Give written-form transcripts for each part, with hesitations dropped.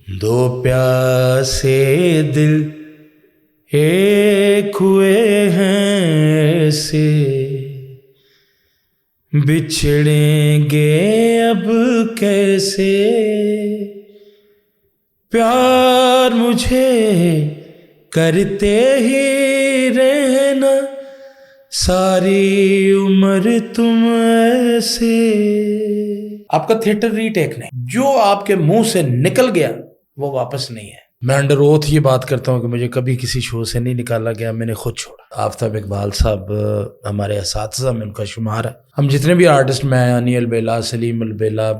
دو پیاسے دل ایک ہوئے ہیں ایسے، بچھڑیں گے اب کیسے، پیار مجھے کرتے ہی رہنا ساری عمر تم ایسے۔ آپ کا تھیٹر ری ٹیک نہیں، جو آپ کے منہ سے نکل گیا وہ واپس نہیں ہے۔ میں انڈر اوتھ یہ بات کرتا ہوں کہ مجھے کبھی کسی شو سے نہیں نکالا گیا، میں نے خود چھوڑا۔ آفتاب اقبال صاحب ہمارے اساتذہ میں ان کا شمار ہے۔ ہم جتنے بھی آرٹسٹ، میں انی البیلا، سلیم البیلا،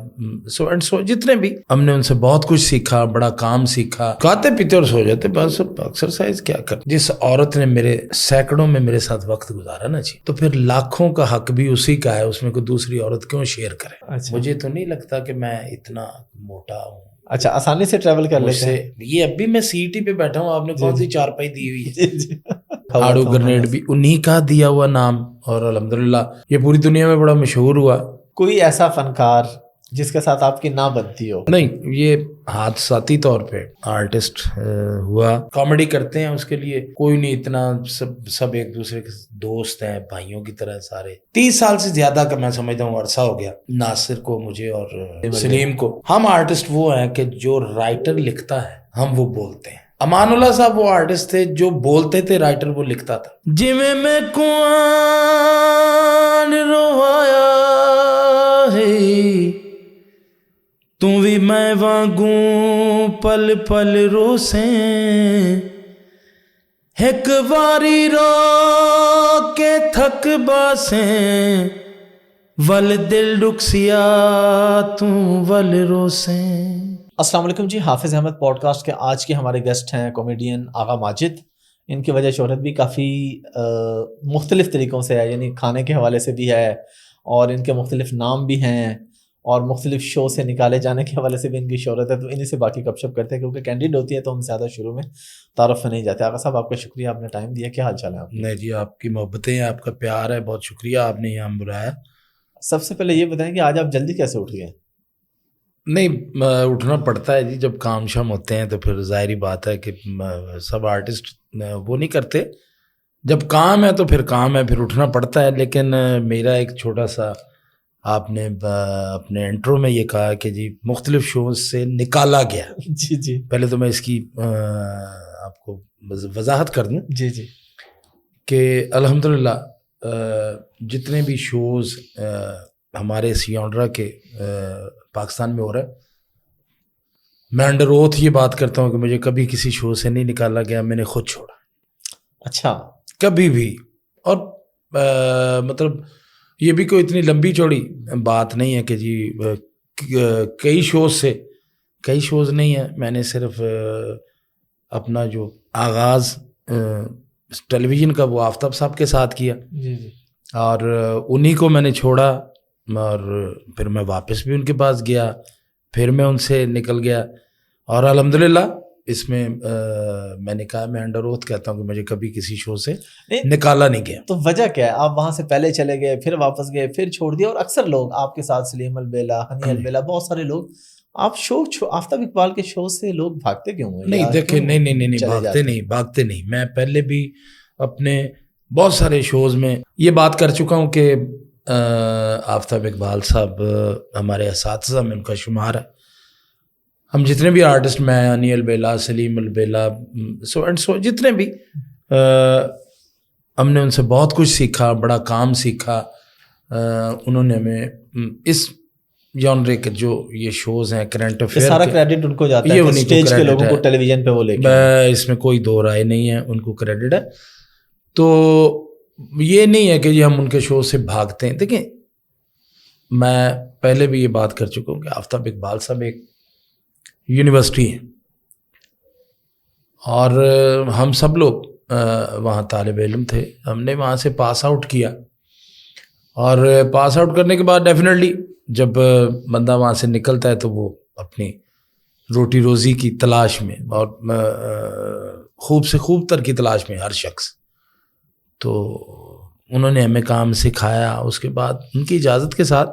سو اینڈ سو، جتنے بھی، ہم نے ان سے بہت کچھ سیکھا، بڑا کام سیکھا۔ کھاتے پیتے اور سو جاتے، بس ایکسرسائز کیا کر۔ جس عورت نے میرے سینکڑوں میں میرے ساتھ وقت گزارا نا جی، تو پھر لاکھوں کا حق بھی اسی کا ہے، اس میں کوئی دوسری عورت کیوں شیئر کرے؟ مجھے تو نہیں لگتا کہ میں اتنا موٹا ہوں۔ اچھا، آسانی سے ٹریول کر لیتے ہیں۔ یہ اب بھی میں سی ٹی پہ بیٹھا ہوں، آپ نے کون سی چارپائی دی ہوئی ہے؟ آڑو گرنیڈ بھی انہی کا دیا ہوا نام، اور الحمدللہ یہ پوری دنیا میں بڑا مشہور ہوا۔ کوئی ایسا فنکار جس کے ساتھ آپ کی نہ بنتی ہو؟ نہیں، یہ حادثاتی طور پہ آرٹسٹ ہوا، کامیڈی کرتے ہیں، اس کے لیے کوئی نہیں اتنا، سب ایک دوسرے کے دوست ہیں، بھائیوں کی طرح سارے۔ 30 سال سے زیادہ کا میں سمجھتا ہوں عرصہ ہو گیا ناصر کو، مجھے اور سلیم کو۔ ہم آرٹسٹ وہ ہیں کہ جو رائٹر لکھتا ہے ہم وہ بولتے ہیں۔ امان اللہ صاحب وہ آرٹسٹ تھے جو بولتے تھے، رائٹر وہ لکھتا تھا۔ جویں میں کوان روایا ہے تو بھی میں وانگوں پل پل روسیں، ایک واری رو کے تھک باسیں، ول دل ڈکسیا تو ول روسیں۔ السلام علیکم جی، حافظ احمد پوڈ کاسٹ کے آج کے ہمارے گیسٹ ہیں کامیڈین آغا ماجد۔ ان کی وجہ شہرت بھی کافی مختلف طریقوں سے ہے، یعنی کھانے کے حوالے سے بھی ہے، اور ان کے مختلف نام بھی ہیں، اور مختلف شو سے نکالے جانے کے حوالے سے بھی ان کی شہرت ہے۔ تو انہیں سے باقی گپ شپ کرتے ہیں، کیونکہ کینڈیڈ ہوتی ہے تو ہم زیادہ شروع میں تعارف میں نہیں جاتے۔ آغا صاحب، آپ کا شکریہ، آپ نے ٹائم دیا۔ کیا حال چال ہے آپ؟ نہیں جی، آپ کی محبتیں، آپ کا پیار ہے، بہت شکریہ آپ نے یہاں بلایا۔ سب سے پہلے یہ بتائیں کہ آج آپ جلدی کیسے اٹھ گئے؟ نہیں، اٹھنا پڑتا ہے جی، جب کام شام ہوتے ہیں تو پھر ظاہری بات ہے کہ سب آرٹسٹ وہ نہیں کرتے، جب کام ہے تو پھر کام ہے، پھر اٹھنا پڑتا ہے۔ لیکن میرا ایک چھوٹا سا، آپ نے اپنے انٹرو میں یہ کہا کہ جی مختلف شوز سے نکالا گیا۔ جی جی، پہلے تو میں اس کی آپ کو وضاحت کر دوں جی جی، کہ الحمدللہ جتنے بھی شوز ہمارے سیونڈرا کے پاکستان میں ہو رہا ہے، میں انڈر اوتھ یہ بات کرتا ہوں کہ مجھے کبھی کسی شو سے نہیں نکالا گیا، میں نے خود چھوڑا۔ اچھا، کبھی بھی۔ اور مطلب یہ بھی کوئی اتنی لمبی چوڑی بات نہیں ہے کہ جی کئی شوز نہیں ہے، میں نے صرف اپنا جو آغاز ٹیلی ویژن کا وہ آفتاب صاحب کے ساتھ کیا، جی جی، اور انہی کو میں نے چھوڑا، اور پھر میں واپس بھی ان کے پاس گیا، پھر میں ان سے نکل گیا، اور الحمدللہ اس میں میں نے کہا، میں انڈر اوتھ کہتا ہوں کہ مجھے کبھی کسی شو سے نکالا نہیں گیا۔ تو وجہ کیا ہے؟ آپ وہاں سے پہلے چلے گئے، پھر واپس گئے، پھر چھوڑ دیا، اور اکثر لوگ آپ کے ساتھ، سلیم البیلا، ہنی البیلا، بہت سارے لوگ، آپ آفتاب اقبال کے شو سے لوگ بھاگتے کیوں ہیں؟ نہیں دیکھیں، نہیں بھاگتے نہیں۔ میں پہلے بھی اپنے بہت سارے شوز میں یہ بات کر چکا ہوں کہ آفتاب اقبال صاحب ہمارے اساتذہ میں ان کا شمار ہے۔ ہم جتنے بھی آرٹسٹ، میں انی البیلا، سلیم البیلا، سو اینڈ سو، جتنے بھی، ہم نے ان سے بہت کچھ سیکھا، بڑا کام سیکھا۔ انہوں نے ہمیں اس جانرے کے جو یہ شوز ہیں، کرنٹ افیئر، سارا کریڈٹ ان کو جاتا ہے، اسٹیج کے لوگوں کو ٹیلی ویژن پہ وہ لے کے، اس میں کوئی دو رائے نہیں ہے، ان کو کریڈٹ ہے۔ تو یہ نہیں ہے کہ یہ ہم ان کے شو سے بھاگتے ہیں۔ دیکھیں، میں پہلے بھی یہ بات کر چکا ہوں کہ آفتاب اقبال صاحب ایک یونیورسٹی ہے، اور ہم سب لوگ وہاں طالب علم تھے، ہم نے وہاں سے پاس آؤٹ کیا، اور پاس آؤٹ کرنے کے بعد ڈیفینیٹلی جب بندہ وہاں سے نکلتا ہے تو وہ اپنی روٹی روزی کی تلاش میں، اور خوب سے خوب تر کی تلاش میں ہر شخص، تو انہوں نے ہمیں کام سکھایا۔ اس کے بعد ان کی اجازت کے ساتھ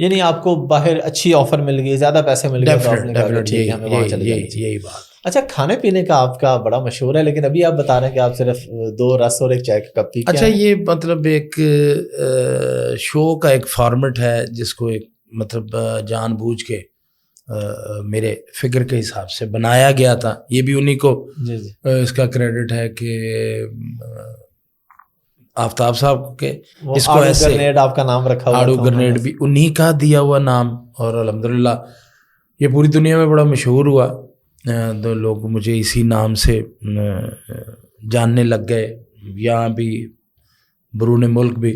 یعنی آپ کو باہر اچھی آفر مل گئی, زیادہ پیسے مل گئے, تو آپ نے کہا کہ ٹھیک ہے ہمیں وہاں چلے جانا چاہیے. یہی بات. اچھا, کھانے پینے کا آپ کا بڑا مشہور ہے, لیکن ابھی آپ بتا رہے ہیں کہ آپ صرف 2 رس اور 1 چائے کا کپ پی کے. اچھا, یہ مطلب ایک شو کا ایک فارمیٹ ہے جس کو ایک مطلب جان بوجھ کے میرے فکر کے حساب سے بنایا گیا تھا. یہ بھی انہی کو اس کا کریڈٹ ہے کہ آفتاب صاحب کے اس کو ایسے گرنیڈ آپ کا نام رکھا ہوا, آڑو گرنیڈ بھی انہی کا دیا ہوا نام, اور الحمدللہ یہ پوری دنیا میں بڑا مشہور ہوا. تو لوگ مجھے اسی نام سے جاننے لگ گئے, یہاں بھی بیرون ملک بھی.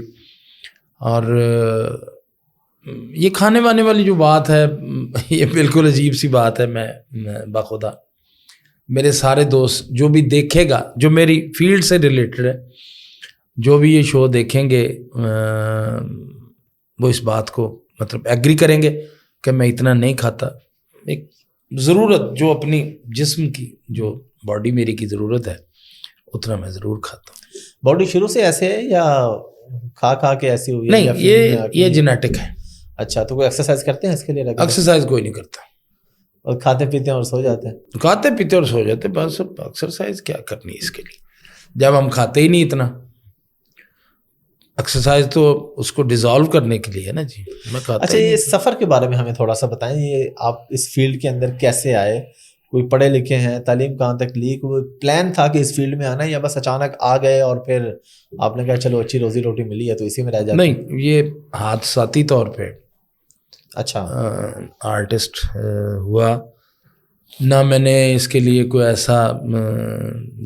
اور یہ کھانے وانے والی جو بات ہے یہ بالکل عجیب سی بات ہے. میں بخدا میرے سارے دوست جو بھی دیکھے گا, جو میری فیلڈ سے ریلیٹڈ ہے, جو بھی یہ شو دیکھیں گے وہ اس بات کو مطلب ایگری کریں گے کہ میں اتنا نہیں کھاتا. ایک ضرورت جو اپنی جسم کی, جو باڈی میری کی ضرورت ہے اتنا میں ضرور کھاتا ہوں. باڈی شروع سے ایسے ہے یا کھا کے ایسی ہوئی؟ نہیں, یہ جینیٹک ہے. اچھا, تو کوئی ایکسرسائز کرتے ہیں اس کے لیے؟ ایکسرسائز کوئی نہیں کرتا, اور کھاتے پیتے ہیں اور سو جاتے ہیں. کھاتے پیتے اور سو جاتے, بس. ایکسرسائز کیا کرنی ہے اس کے لیے جب ہم کھاتے ہی نہیں اتنا. ایکسرسائز تو اس کو ڈیزالو کرنے کے لیے ہے نا جی, میں کھاتا. اچھا, یہ سفر کے بارے میں ہمیں تھوڑا سا بتائیں. یہ آپ اس فیلڈ کے اندر کیسے آئے؟ کوئی پڑھے لکھے ہیں, تعلیم کہاں تک لی, کوئی پلان تھا کہ اس فیلڈ میں آنا ہے, یا بس اچانک آ گئے اور پھر آپ نے کہا چلو اچھی روزی روٹی ملی ہے تو اسی میں رہ جاتے؟ نہیں, یہ حادثاتی طور پہ. اچھا, آرٹسٹ ہوا نہ, میں نے اس کے لیے کوئی ایسا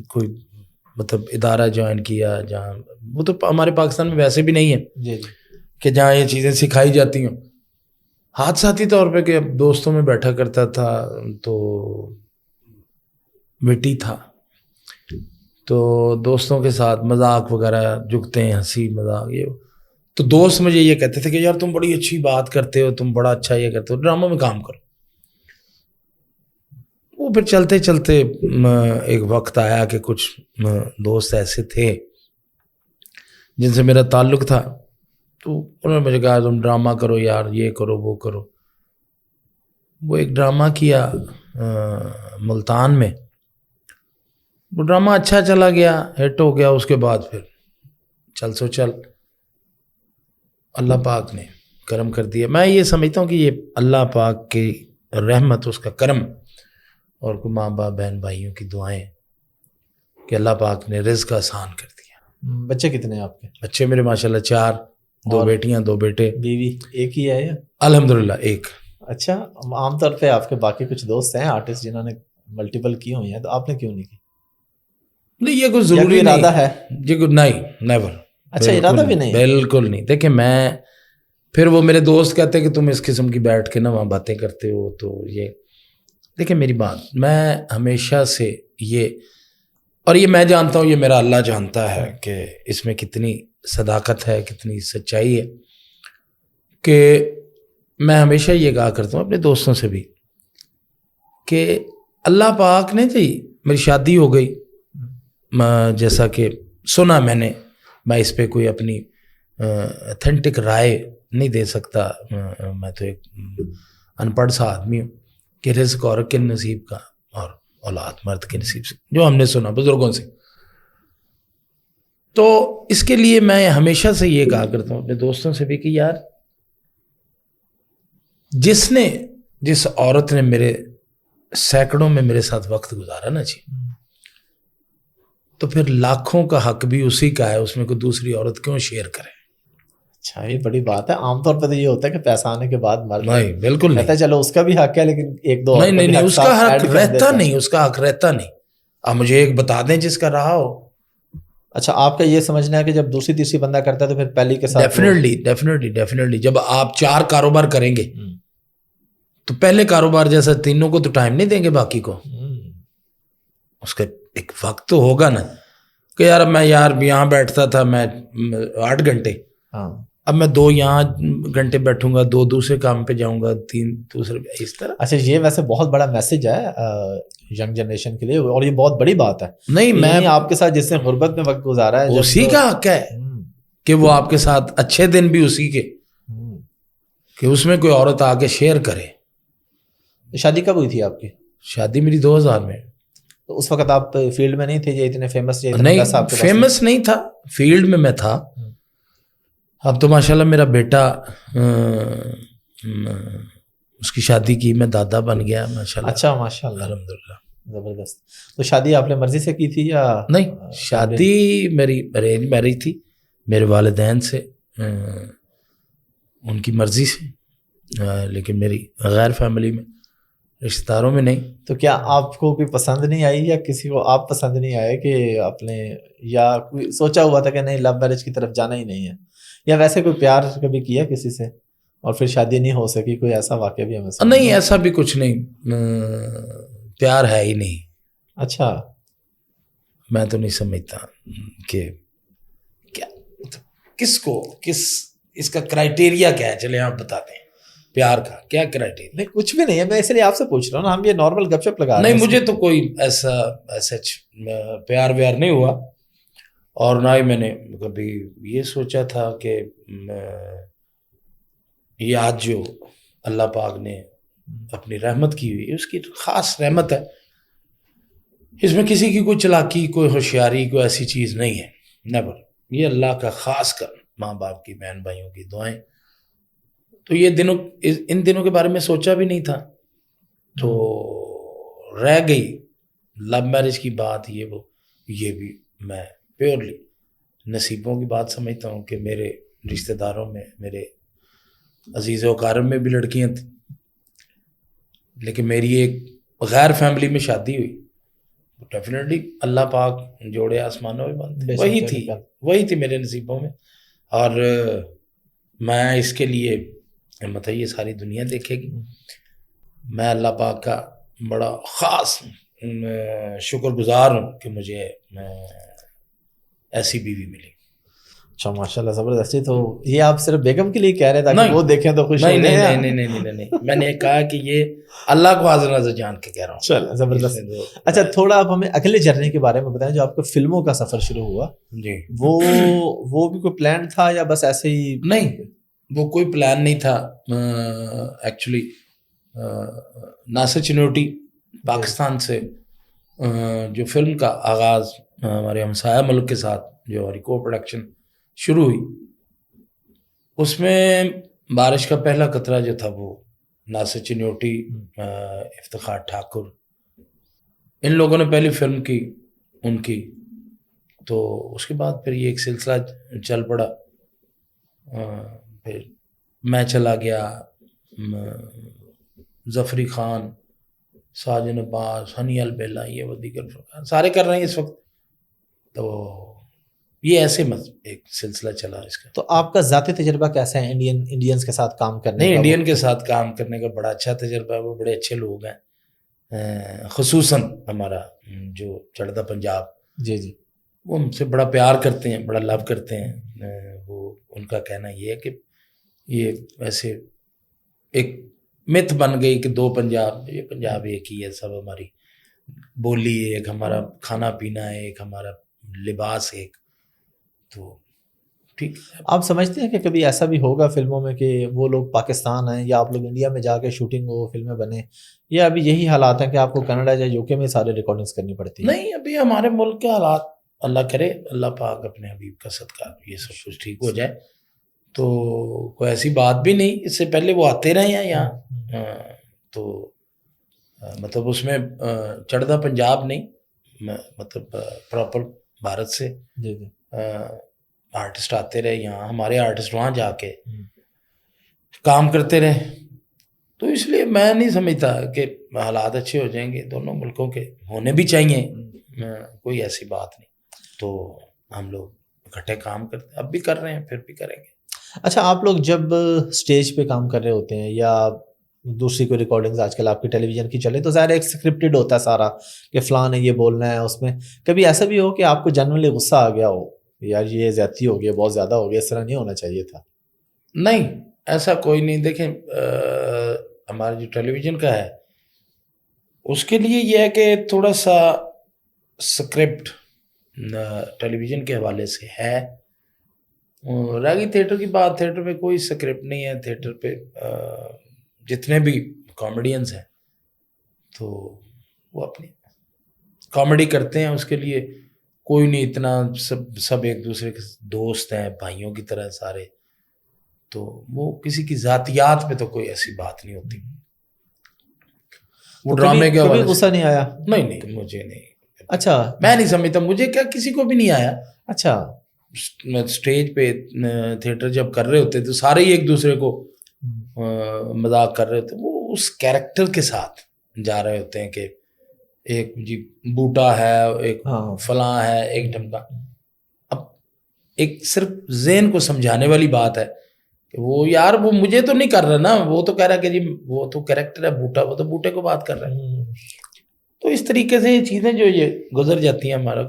کوئی مطلب ادارہ جوائن کیا جہاں, وہ تو ہمارے پاکستان میں ویسے بھی نہیں ہے جی کہ جہاں یہ چیزیں سکھائی جاتی ہوں. حادثاتی طور پہ کہ دوستوں میں بیٹھا کرتا تھا تو وٹی تھا, تو دوستوں کے ساتھ مذاق وغیرہ جھکتے ہیں, ہنسی مذاق, یہ تو دوست مجھے یہ کہتے تھے کہ یار تم بڑی اچھی بات کرتے ہو, تم بڑا اچھا یہ کرتے ہو, ڈرامہ میں کام کرو. وہ پھر چلتے چلتے ایک وقت آیا کہ کچھ دوست ایسے تھے جن سے میرا تعلق تھا, تو انہوں نے مجھے کہا تم ڈرامہ کرو یار, یہ کرو وہ کرو. وہ ایک ڈرامہ کیا ملتان میں, وہ ڈرامہ اچھا چلا گیا, ہٹ ہو گیا. اس کے بعد پھر چل سو چل اللہ پاک نے کرم کر دیا. میں یہ سمجھتا ہوں کہ یہ اللہ پاک کی رحمت, اس کا کرم, اور کوئی ماں باپ بہن بھائیوں کی دعائیں کہ اللہ پاک نے رزق آسان کر دیا. بچے کتنے ہیں آپ کے؟ بچے میرے ماشاءاللہ 4, 2 بیٹیاں 2 بیٹے. بیوی ایک ہی ہے یا؟ الحمدللہ ایک. اچھا, عام طور پہ آپ کے باقی کچھ دوست ہیں آرٹسٹ جنہوں نے ملٹیپل کی ہوئی ہیں, تو آپ نے کیوں نہیں کی؟ نہیں, یہ کوئی ضروری ارادہ ہے؟ یہ کوئی نہیں, نیور. اچھا, ارادہ بھی نہیں؟ بالکل نہیں. دیکھیں, میں پھر وہ میرے دوست کہتے ہیں کہ تم اس قسم کی بیٹھ کے نا وہاں باتیں کرتے ہو, تو یہ دیکھیں میری بات, میں ہمیشہ سے یہ, اور یہ میں جانتا ہوں, یہ میرا اللہ جانتا ہے کہ اس میں کتنی صداقت ہے, کتنی سچائی ہے, کہ میں ہمیشہ یہ کہا کرتا ہوں اپنے دوستوں سے بھی کہ اللہ پاک نے جی میری شادی ہو گئی, جیسا کہ سنا میں نے, میں اس پہ کوئی اپنی اتھینٹک رائے نہیں دے سکتا, میں تو ایک ان پڑھ سا آدمی ہوں, کہ رزق عورت کے نصیب کا اور اولاد مرد کے نصیب سے, جو ہم نے سنا بزرگوں سے. تو اس کے لیے میں ہمیشہ سے یہ کہا کرتا ہوں اپنے دوستوں سے بھی کہ یار جس عورت نے میرے سینکڑوں میں میرے ساتھ وقت گزارا نا جی, تو پھر لاکھوں کا حق بھی اسی کا ہے, اس میں کوئی دوسری عورت کیوں شیئر کرے. اچھا, یہ بڑی بات ہے. عام طور پہ تو یہ ہوتا ہے کہ پیسہ آنے کے بعد مرد نہیں, بالکل نہیں, چلو اس کا بھی حق ہے, لیکن 1-2 نہیں, اس کا حق رہتا نہیں, اس کا حق رہتا نہیں. آپ مجھے ایک بتا دیں جس کا رہا ہو. اچھا, آپ کا یہ سمجھنا ہے کہ جب دوسری تیسری بندہ کرتا ہے تو پھر پہلی کے ساتھ ڈیفینیٹلی جب آپ 4 کاروبار کریں گے تو پہلے کاروبار جیسا تینوں کو تو ٹائم نہیں دیں گے, باقی کو اس کا ایک وقت تو ہوگا نا, کہ یار میں یہاں بیٹھتا تھا میں 8 گھنٹے, اب میں 2 یہاں گھنٹے بیٹھوں گا, 2 دوسرے کام پہ جاؤں گا, 3 دوسرے, اس طرح. اچھا, یہ ویسے بہت بڑا میسج ہے ینگ جنریشن کے لیے, اور یہ بہت بڑی بات ہے. نہیں, میں آپ کے ساتھ جس نے غربت میں وقت گزارا ہے, اسی کا حق ہے کہ وہ آپ کے ساتھ اچھے دن بھی اسی کے, کہ اس میں کوئی عورت آ کے شیئر کرے. شادی کب ہوئی تھی آپ کی؟ شادی میری 2000 میں. تو اس وقت آپ فیلڈ میں نہیں تھے یا اتنے فیمس یا اتنا نہیں پیسہ آپ کے پاس فیمس نہیں تھا, فیلڈ میں تھا. اب تو ماشاءاللہ میرا بیٹا اس کی شادی کی, میں دادا بن گیا ماشاءاللہ. اچھا ماشاء اللہ, الحمدللہ. زبردست. تو شادی آپ نے مرضی سے کی تھی یا نہیں, شادی میری ارینج میرج تھی میرے والدین سے, ان کی مرضی سے, لیکن میری غیر فیملی میں, رشتہ داروں میں نہیں. تو کیا آپ کو کوئی پسند نہیں آئی یا کسی کو آپ پسند نہیں آئے کہ آپ نے, یا کوئی سوچا ہوا تھا کہ نہیں لو میرج کی طرف جانا ہی نہیں ہے, یا ویسے کوئی پیار کبھی کیا کسی سے اور پھر شادی نہیں ہو سکی, کوئی ایسا واقعہ بھی ہمیں سنائیں؟ نہیں ایسا بھی کچھ نہیں, پیار ہے ہی نہیں. اچھا, میں تو نہیں سمجھتا کہ کیا کس کو اس کا کرائٹیریا کیا ہے. چلے آپ بتاتے ہیں پیار کا کیا کرائٹیریا. نہیں کچھ بھی نہیں ہے, میں اس لیے آپ سے پوچھ رہا ہوں نا, ہم یہ نارمل گپ شپ لگا رہے ہیں. نہیں مجھے تو کوئی ایسا پیار ویار نہیں ہوا, اور نہ ہی میں نے کبھی یہ سوچا تھا کہ یہ آج جو اللہ پاک نے اپنی رحمت کی ہوئی, اس کی خاص رحمت ہے, اس میں کسی کی کوئی چلاکی, کوئی ہوشیاری, کوئی ایسی چیز نہیں ہے. نیور. یہ اللہ کا خاص کر, ماں باپ کی, بہن بھائیوں کی دعائیں. تو یہ ان دنوں کے بارے میں سوچا بھی نہیں تھا, تو رہ گئی لو میرج کی بات. یہ بھی میں پیورلی نصیبوں کی بات سمجھتا ہوں کہ میرے رشتہ داروں میں, میرے عزیز و اقارب میں بھی لڑکیاں تھیں, لیکن میری ایک غیر فیملی میں شادی ہوئی. ڈیفینیٹلی اللہ پاک جوڑے آسمانوں میں بنتے, وہی تھی میرے نصیبوں میں. اور میں اس کے لیے مطلب یہ ساری دنیا دیکھے گی, میں اللہ پاک کا بڑا خاص شکر گزار ہوں کہ مجھے ایسی بیوی ملی. اچھا ماشاء اللہ, زبردستی. تو یہ آپ صرف بیگم کے لیے کہہ رہے تاکہ وہ دیکھیں تو خوش ہو جائیں؟ نہیں, میں نے کہا کہ یہ اللہ کو حاضر نظر جان کے کہہ رہا ہوں. چل زبردست. اچھا تھوڑا آپ ہمیں اگلے جرنی کے بارے میں بتائیں, جو آپ کا فلموں کا سفر شروع ہوا. جی, وہ بھی کوئی پلان تھا یا بس ایسے ہی؟ نہیں, وہ کوئی پلان نہیں تھا. ایکچولی ناصر چنوٹی پاکستان سے جو فلم کا آغاز ہمارے ہمسایہ ملک کے ساتھ جو ہماری کو پروڈکشن شروع ہوئی, اس میں بارش کا پہلا قطرہ جو تھا وہ ناصر چنوٹی, افتخار ٹھاکر, ان لوگوں نے پہلی فلم کی ان کی. تو اس کے بعد پھر یہ ایک سلسلہ چل پڑا. پھر میں چلا گیا, ظفری خان, ساجن عباس, ہنی البیلا, یہ وہ دیگر سارے کر رہے ہیں اس وقت. تو یہ ایسے ایک سلسلہ چلا اس کا. تو آپ کا ذاتی تجربہ کیسا ہے انڈینز کے ساتھ کام کرنے کا؟ نہیں, انڈین کے ساتھ کام کرنے کا بڑا اچھا تجربہ ہے, وہ بڑے اچھے لوگ ہیں. خصوصاً ہمارا جو چڑھتا پنجاب, جی وہ ہم سے بڑا پیار کرتے ہیں, بڑا لو کرتے ہیں. وہ ان کا کہنا یہ ہے کہ یہ ویسے ایک مت بن گئی کہ دو پنجاب, یہ پنجاب ایک ہی ہے, سب ہماری بولی ایک, ہمارا کھانا پینا ہے ایک, ہمارا لباس ایک. تو ٹھیک. آپ سمجھتے ہیں کہ کبھی ایسا بھی ہوگا فلموں میں کہ وہ لوگ پاکستان ہیں یا آپ لوگ انڈیا میں جا کے شوٹنگ ہو, فلمیں بنے, یا ابھی یہی حالات ہیں کہ آپ کو کینیڈا یا یوکے میں سارے ریکارڈنگز کرنی پڑتی ہیں؟ نہیں, ابھی ہمارے ملک کے حالات, اللہ کرے, اللہ پاک اپنے حبیب کا صدقہ یہ سب کچھ ٹھیک ہو جائے, تو کوئی ایسی بات بھی نہیں. اس سے پہلے وہ آتے رہے ہیں یہاں, تو مطلب اس میں چڑھتا پنجاب نہیں, مطلب پراپر بھارت سے جی آرٹسٹ آتے رہے یہاں, ہمارے آرٹسٹ وہاں جا کے کام کرتے رہے. تو اس لیے میں نہیں سمجھتا کہ حالات اچھے ہو جائیں گے. دونوں ملکوں کے ہونے بھی چاہیے, کوئی ایسی بات نہیں. تو ہم لوگ اکٹھے کام کرتے ہیں, اب بھی کر رہے ہیں, پھر بھی کریں گے. اچھا, آپ لوگ جب اسٹیج پہ کام کر رہے ہوتے ہیں یا دوسری کوئی ریکارڈنگز آج کل آپ کی ٹیلی ویژن کی چلے, تو ظاہر ایک اسکرپٹڈ ہوتا ہے سارا کہ فلاں نے یہ بولنا ہے. اس میں کبھی ایسا بھی ہو کہ آپ کو جنرلی غصہ آ گیا ہو, یار یہ زیادتی ہو گئی, بہت زیادہ ہو گیا, اس طرح نہیں ہونا چاہیے تھا؟ نہیں, ایسا کوئی نہیں. دیکھیں ہمارا جو ٹیلی ویژن کا ہے اس کے لیے یہ ہے کہ تھوڑا سا اسکرپٹ ٹیلی ویژن کے حوالے سے ہے رہ گئی تھیٹر کی بات. تھیٹر پہ کوئی اسکرپٹ نہیں ہے. تھیٹر پہ جتنے بھی کامیڈینز ہیں تو وہ اپنی کامیڈی کرتے ہیں, اس کے لیے کوئی نہیں اتنا, سب ایک دوسرے کے دوست ہیں, بھائیوں کی طرح سارے, تو وہ کسی کی ذاتیات پہ تو کوئی ایسی بات نہیں ہوتی. وہ ڈرامے کے کبھی غصہ نہیں آیا؟ نہیں مجھے نہیں. اچھا, میں نہیں سمجھتا, مجھے کیا کسی کو بھی نہیں آیا. اچھا, اسٹیج پہ تھیٹر جب کر رہے ہوتے تو سارے ہی ایک دوسرے کو مذاق کر رہے ہوتے, وہ اس کیریکٹر کے ساتھ جا رہے ہوتے ہیں کہ ایک جی بوٹا ہے, ایک فلاں ہے, ایک ڈھمکا. اب ایک صرف ذہن کو سمجھانے والی بات ہے کہ وہ یار وہ مجھے تو نہیں کر رہا نا, وہ تو کہہ رہا ہے کہ جی وہ تو کیریکٹر ہے بوٹا, وہ تو بوٹے کو بات کر رہا ہے. تو اس طریقے سے یہ چیزیں جو یہ گزر جاتی ہیں ہمارا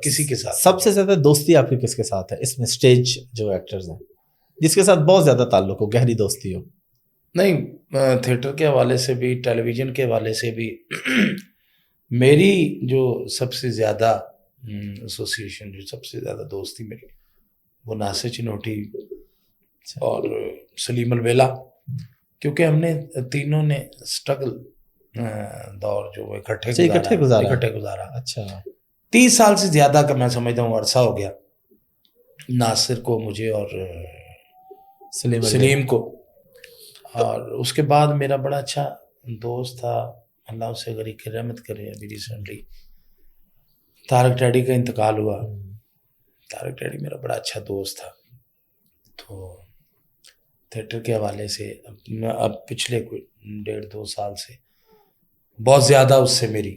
کسی کے ساتھ. سب سے زیادہ دوستی آپ کی کس کے ساتھ ہے اس میں اسٹیج جو ایکٹرز ہیں, جس کے ساتھ بہت زیادہ تعلق ہو, گہری دوستی ہو؟ نہیں, تھیٹر کے حوالے سے بھی, ٹیلی ویژن کے حوالے سے بھی میری جو سب سے زیادہ ایسوسیشن, جو سب سے زیادہ دوستی میری, وہ ناصر چنوٹی اور سلیم الویلا, کیونکہ ہم نے تینوں نے اسٹرگل دور جو وہ اکٹھے گزارا. اچھا, 30 سال سے زیادہ کا میں سمجھتا ہوں عرصہ ہو گیا ناصر کو, مجھے اور سلیم کو. اور اس کے بعد میرا بڑا اچھا دوست تھا, اللہ اسے غریق رحمت کرے, ابھی ریسنٹلی طارق ڈیڈی کا انتقال ہوا. طارق ڈیڈی میرا بڑا اچھا دوست تھا. تو تھیٹر کے حوالے سے اب پچھلے کوئی 1.5-2 سال سے بہت زیادہ اس سے میری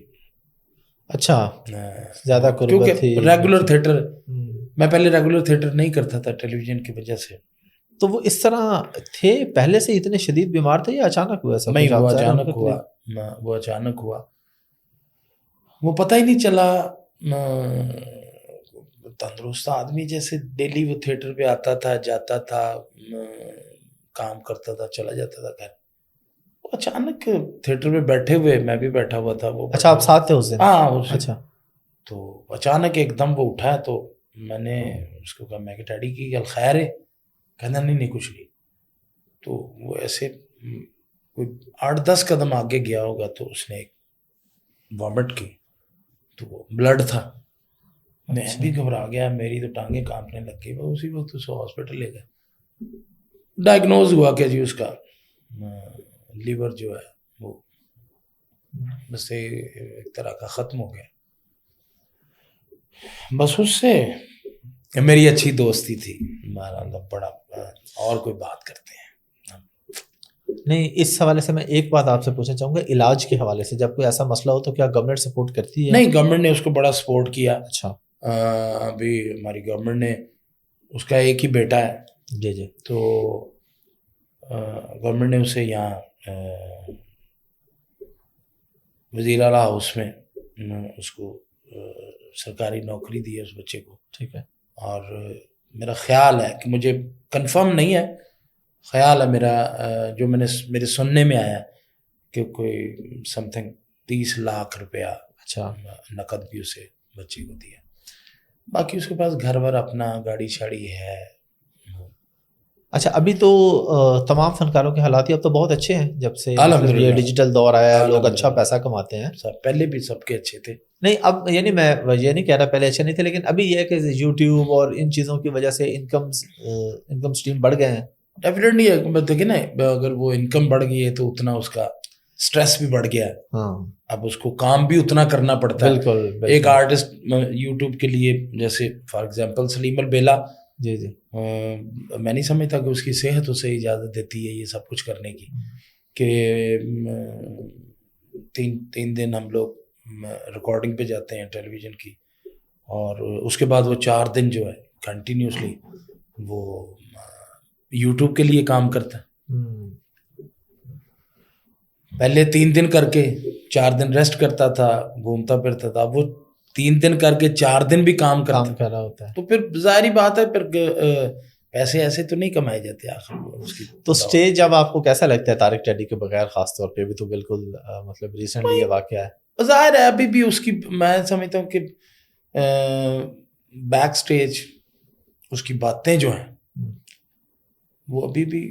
اچھا زیادہ کیونکہ ریگولر تھیٹر, میں پہلے ریگولر تھیٹر نہیں کرتا تھا ٹیلی ویژن کی وجہ سے. تو وہ اس طرح تھے پہلے سے اتنے شدید بیمار تھے یا اچانک ہوا ایسا؟ نہیں, وہ اچانک ہوا, وہ پتہ ہی نہیں چلا. تندرست آدمی جیسے ڈیلی وہ تھیٹر پہ آتا تھا, جاتا تھا, کام کرتا تھا, چلا جاتا تھا. خیر اچانک تھیٹر پہ بیٹھے ہوئے, میں بھی بیٹھا ہوا تھا. وہ اچھا, آپ ساتھ تھے اس دن؟ ہاں. اچھا, تو اچانک ایک دم وہ اٹھا, تو میں نے اس کو کہا, میں کہ ڈیڈی کی گل خیر ہے؟ کہنا نہیں کچھ نہیں. تو وہ ایسے کوئی 8-10 قدم آگے گیا ہوگا تو اس نے ایک وامٹ کی, تو وہ بلڈ تھا. میں بھی گھبرا گیا, میری تو ٹانگیں کانپنے لگ گئی. وہ اسی وقت اسے ہاسپٹل لے گئے. ڈائگنوز ہوا کہ جی اس کا لیور جو ہے وہ بس ایک طرح کا ختم ہو گیا. بس اس سے میری اچھی دوستی تھی, ہمارا بڑا, اور کوئی بات کرتے ہیں نہیں. اس حوالے سے میں ایک بات آپ سے پوچھنا چاہوں گا, علاج کے حوالے سے جب کوئی ایسا مسئلہ ہو تو کیا گورنمنٹ سپورٹ کرتی ہے؟ نہیں, گورنمنٹ نے اس کو بڑا سپورٹ کیا. اچھا, ابھی ہماری گورنمنٹ نے, اس کا ایک ہی بیٹا ہے. جی, تو گورنمنٹ نے اسے یہاں وزیر اعلیٰ ہاؤس میں اس کو سرکاری نوکری دی ہے اس بچے کو. ٹھیک ہے. اور میرا خیال ہے کہ مجھے کنفرم نہیں ہے, خیال ہے میرا, جو میں نے میرے سننے میں آیا کہ کوئی سم تھنگ 30 لاکھ روپیہ اچھا نقد بھی اسے بچے کو دیا. باقی اس کے پاس گھر ور اپنا, گاڑی شاڑی ہے. اچھا, ابھی تو تمام فنکاروں کے حالات اب تو بہت اچھے ہیں جب سے الحمدللہ یہ ڈیجیٹل دور آیا ہے, لوگ اچھا پیسہ کماتے ہیں. پہلے بھی سب کے اچھے تھے. نہیں, اب یعنی میں یہ نہیں کہہ رہا پہلے اچھے نہیں تھے, لیکن ابھی یہ ہے کہ یوٹیوب اور ان چیزوں کی وجہ سے انکم اسٹریم بڑھ گئے ہیں. ڈیفینیٹلی دیکھیں نا, اگر وہ انکم بڑھ گئی ہے تو اتنا اس کا اسٹریس بھی بڑھ گیا ہے. ہاں, اب اس کو کام بھی اتنا کرنا پڑتا ہے. بالکل. ایک آرٹسٹ یوٹیوب کے لیے, جیسے فار ایگزامپل سلیم البیلا, جی, میں نہیں سمجھتا کہ اس کی صحت اسے اجازت دیتی ہے یہ سب کچھ کرنے کی, کہ 3 دن ہم لوگ ریکارڈنگ پہ جاتے ہیں ٹیلی ویژن کی, اور اس کے بعد وہ 4 دن جو ہے کنٹینیوسلی وہ یوٹیوب کے لیے کام کرتا ہے. پہلے 3 دن کر کے 4 دن ریسٹ کرتا تھا, گھومتا پھرتا تھا. وہ 3 دن کر کے 4 دن بھی کام کر رہا ہوتا ہے. تو پھر ظاہری بات ہے, پھر پیسے ایسے تو نہیں کمائے جاتے آخر اس کی. تو اسٹیج اب آپ کو کیسا لگتا ہے طارق ٹیڈی کے بغیر, خاص طور پہ بھی تو بالکل مطلب ریسنٹلی یہ واقعہ ہے. ظاہر ہے ابھی بھی اس کی, میں سمجھتا ہوں کہ بیک سٹیج اس کی باتیں جو ہیں وہ ابھی بھی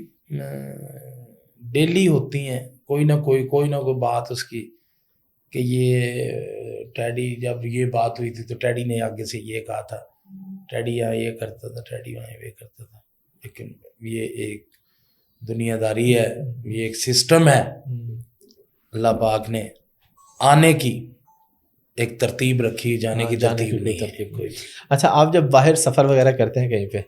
ڈیلی ہوتی ہیں کوئی نہ کوئی بات اس کی کہ یہ ٹیڈی جب یہ بات ہوئی تھی تو ٹیڈی نے آگے سے یہ کہا تھا، ٹیڈی یہاں یہ کرتا تھا، ٹیڈی وہاں یہ کرتا تھا. لیکن یہ ایک دنیا داری ہے، یہ ایک سسٹم ہے. اللہ پاک نے آنے کی ایک ترتیب رکھی، جانے کی ترتیب نہیں ہے کوئی. اچھا، آپ جب باہر سفر وغیرہ کرتے ہیں کہیں پہ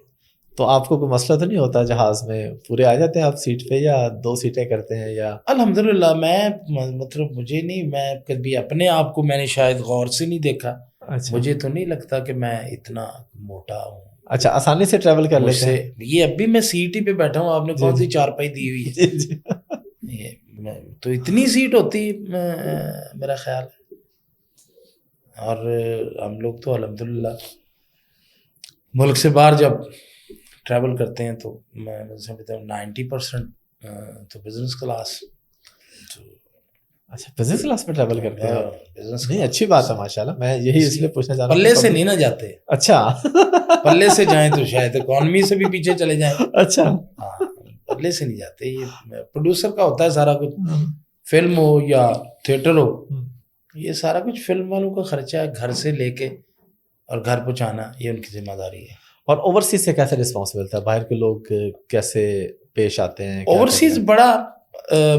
تو آپ کو کوئی مسئلہ تو نہیں ہوتا جہاز میں؟ پورے آ جاتے ہیں آپ سیٹ پہ یا 2 سیٹیں کرتے ہیں یا؟ الحمدللہ میں مطلب مجھے نہیں، میں کبھی اپنے آپ کو میں نے شاید غور سے نہیں دیکھا. اچھا مجھے تو نہیں لگتا کہ میں اتنا موٹا ہوں. اچھا، آسانی سے ٹریول کر لیتے ہیں. یہ اب بھی میں سیٹ ہی پہ بیٹھا ہوں، آپ نے کون سی چارپائی دی ہوئی ہے؟ جی تو اتنی سیٹ ہوتی میرا خیال ہے. اور ہم لوگ تو الحمدللہ ملک سے باہر جب ٹریول کرتے ہیں تو میں سمجھتا ہوں 90% تو بزنس کلاس. اچھا، بزنس کلاس میں ٹریول کرتے ہیں؟ بزنس نہیں، اچھی بات ہے ماشاءاللہ. میں یہی اس لیے پوچھنا چاہ رہا ہوں. پلے سے نہیں نہ جاتے. اچھا پلے سے جائیں تو شاید اکانومی سے بھی پیچھے چلے جائیں. اچھا، ہاں، پلے سے نہیں جاتے. یہ پروڈیوسر کا ہوتا ہے سارا کچھ، فلم ہو یا تھیٹر ہو، یہ سارا کچھ فلم والوں کا خرچہ ہے، گھر سے لے کے اور گھر پہنچانا یہ ان کی ذمہ داری ہے. اور اوورسیز سے کیسے رسپانسبل تھا؟ باہر کے لوگ کیسے پیش آتے ہیں؟ اوورسیز بڑا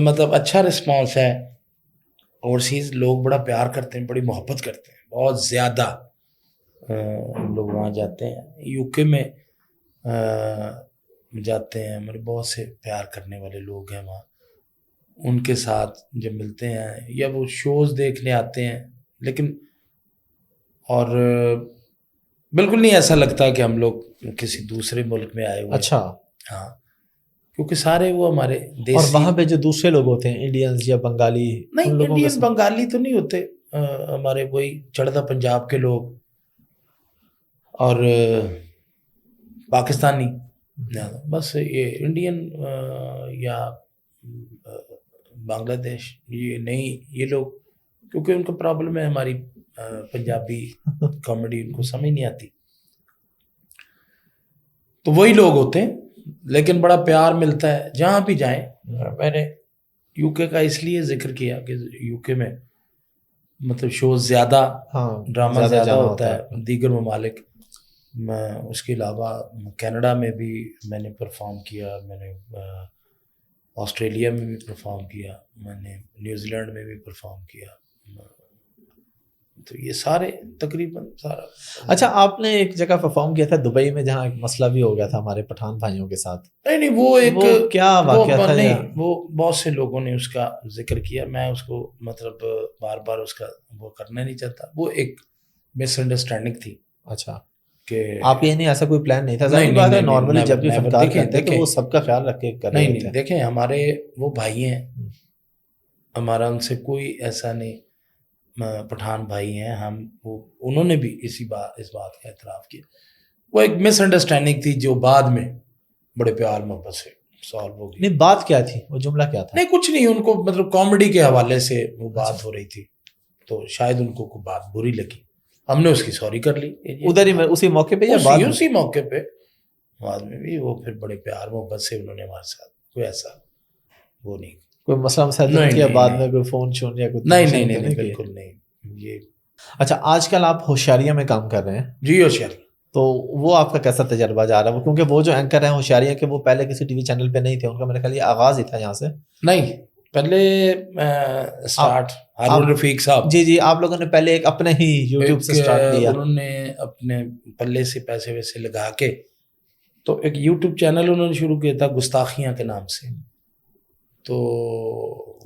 مطلب اچھا رسپانس ہے. اوورسیز لوگ بڑا پیار کرتے ہیں، بڑی محبت کرتے ہیں، بہت زیادہ لوگ وہاں جاتے ہیں. یو کے میں جاتے ہیں، ہمارے بہت سے پیار کرنے والے لوگ ہیں وہاں. ان کے ساتھ جب ملتے ہیں یا وہ شوز دیکھنے آتے ہیں، لیکن اور بالکل نہیں ایسا لگتا کہ ہم لوگ کسی دوسرے ملک میں آئے ہوئے. اچھا، ہاں، کیونکہ سارے وہ ہمارے دیسی. اور وہاں پہ جو دوسرے لوگ ہوتے ہیں انڈینز یا بنگالی، نہیں، ان لوگوں انڈین بنگالی تو نہیں ہوتے، ہمارے وہی چڑھتا پنجاب کے لوگ اور پاکستانی. بس یہ انڈین یا بنگلہ دیش یہ نہیں، یہ لوگ کیونکہ ان کا پرابلم ہے ہماری پنجابی کامیڈی ان کو سمجھ نہیں آتی، تو وہی لوگ ہوتے ہیں. لیکن بڑا پیار ملتا ہے جہاں بھی جائیں. میں نے یو کے کا اس لیے ذکر کیا کہ یو کے میں مطلب شوز زیادہ، ڈرامہ زیادہ ہوتا ہے دیگر ممالک میں. اس کے علاوہ کینیڈا میں بھی میں نے پرفارم کیا، میں نے آسٹریلیا میں بھی پرفارم کیا، میں نے نیوزی لینڈ میں بھی پرفارم کیا. تو یہ سارے تقریباً سارا. اچھا، آپ نے ایک جگہ پرفارم کیا تھا دبئی میں، جہاں ایک مسئلہ بھی ہو گیا تھا ہمارے پٹھان بھائیوں کے ساتھ. نہیں وہ ایک کیا واقعہ تھا؟ نہیں، وہ بہت سے لوگوں نے اس کا ذکر کیا، میں اس کو مطلب بار بار اس کا وہ کرنا نہیں چاہتا. وہ ایک مس انڈرسٹینڈنگ تھی. اچھا، کہ آپ یہ نہیں، ایسا کوئی پلان نہیں تھا؟ ظاہر بات ہے نارملی جب بھی فنکار کرتے ہیں تو وہ سب کا خیال رکھ کے کر رہے نہیں. دیکھیں ہمارے وہ بھائی ہیں، ہمارا ان سے کوئی ایسا نہیں، پٹھان بھائی ہیں ہم. انہوں نے بھی اس بات کا اعتراف کیا. وہ ایک مس انڈرسٹینڈنگ تھی جو بعد میں بڑے پیار محبت سے سالو ہو گئی. نہیں، بات کیا تھی؟ وہ جملہ کیا تھا؟ نہیں کچھ نہیں، ان کو مطلب کامیڈی کے حوالے سے وہ بات ہو رہی تھی، تو شاید ان کو کوئی بات بری لگی. ہم نے اس کی سوری کر لی ادھر ہی میں اسی موقع پہ یا بعد؟ اسی موقع پہ. بعد میں بھی وہ پھر بڑے پیار محبت سے انہوں نے ہمارے ساتھ کوئی ایسا وہ نہیں، کوئی مسئلہ مسائل کیا بعد میں، کوئی فون چھون یا کچھ؟ نہیں بالکل نہیں. یہ اچھا، آج کل آپ ہوشیاریہ میں کام کر رہے ہیں؟ جی ہوشیاری. تو وہ آپ کا کیسا تجربہ جا رہا ہے؟ کیونکہ وہ جو اینکر ہیں ہوشیاریہ کے، وہ پہلے کسی ٹی وی چینل پہ نہیں تھے، ان کا میرے خیال یہ آغاز ہی تھا یہاں سے. نہیں، پہلے اسٹارٹ ہارون رفیق صاحب. جی، آپ لوگوں نے پہلے ایک اپنے ہی یوٹیوب سے اسٹارٹ کیا. انہوں نے اپنے پلے سے پیسے ویسے لگا کے تو ایک یوٹیوب چینل انہوں نے شروع کیا تھا گستاخیاں کے نام سے. تو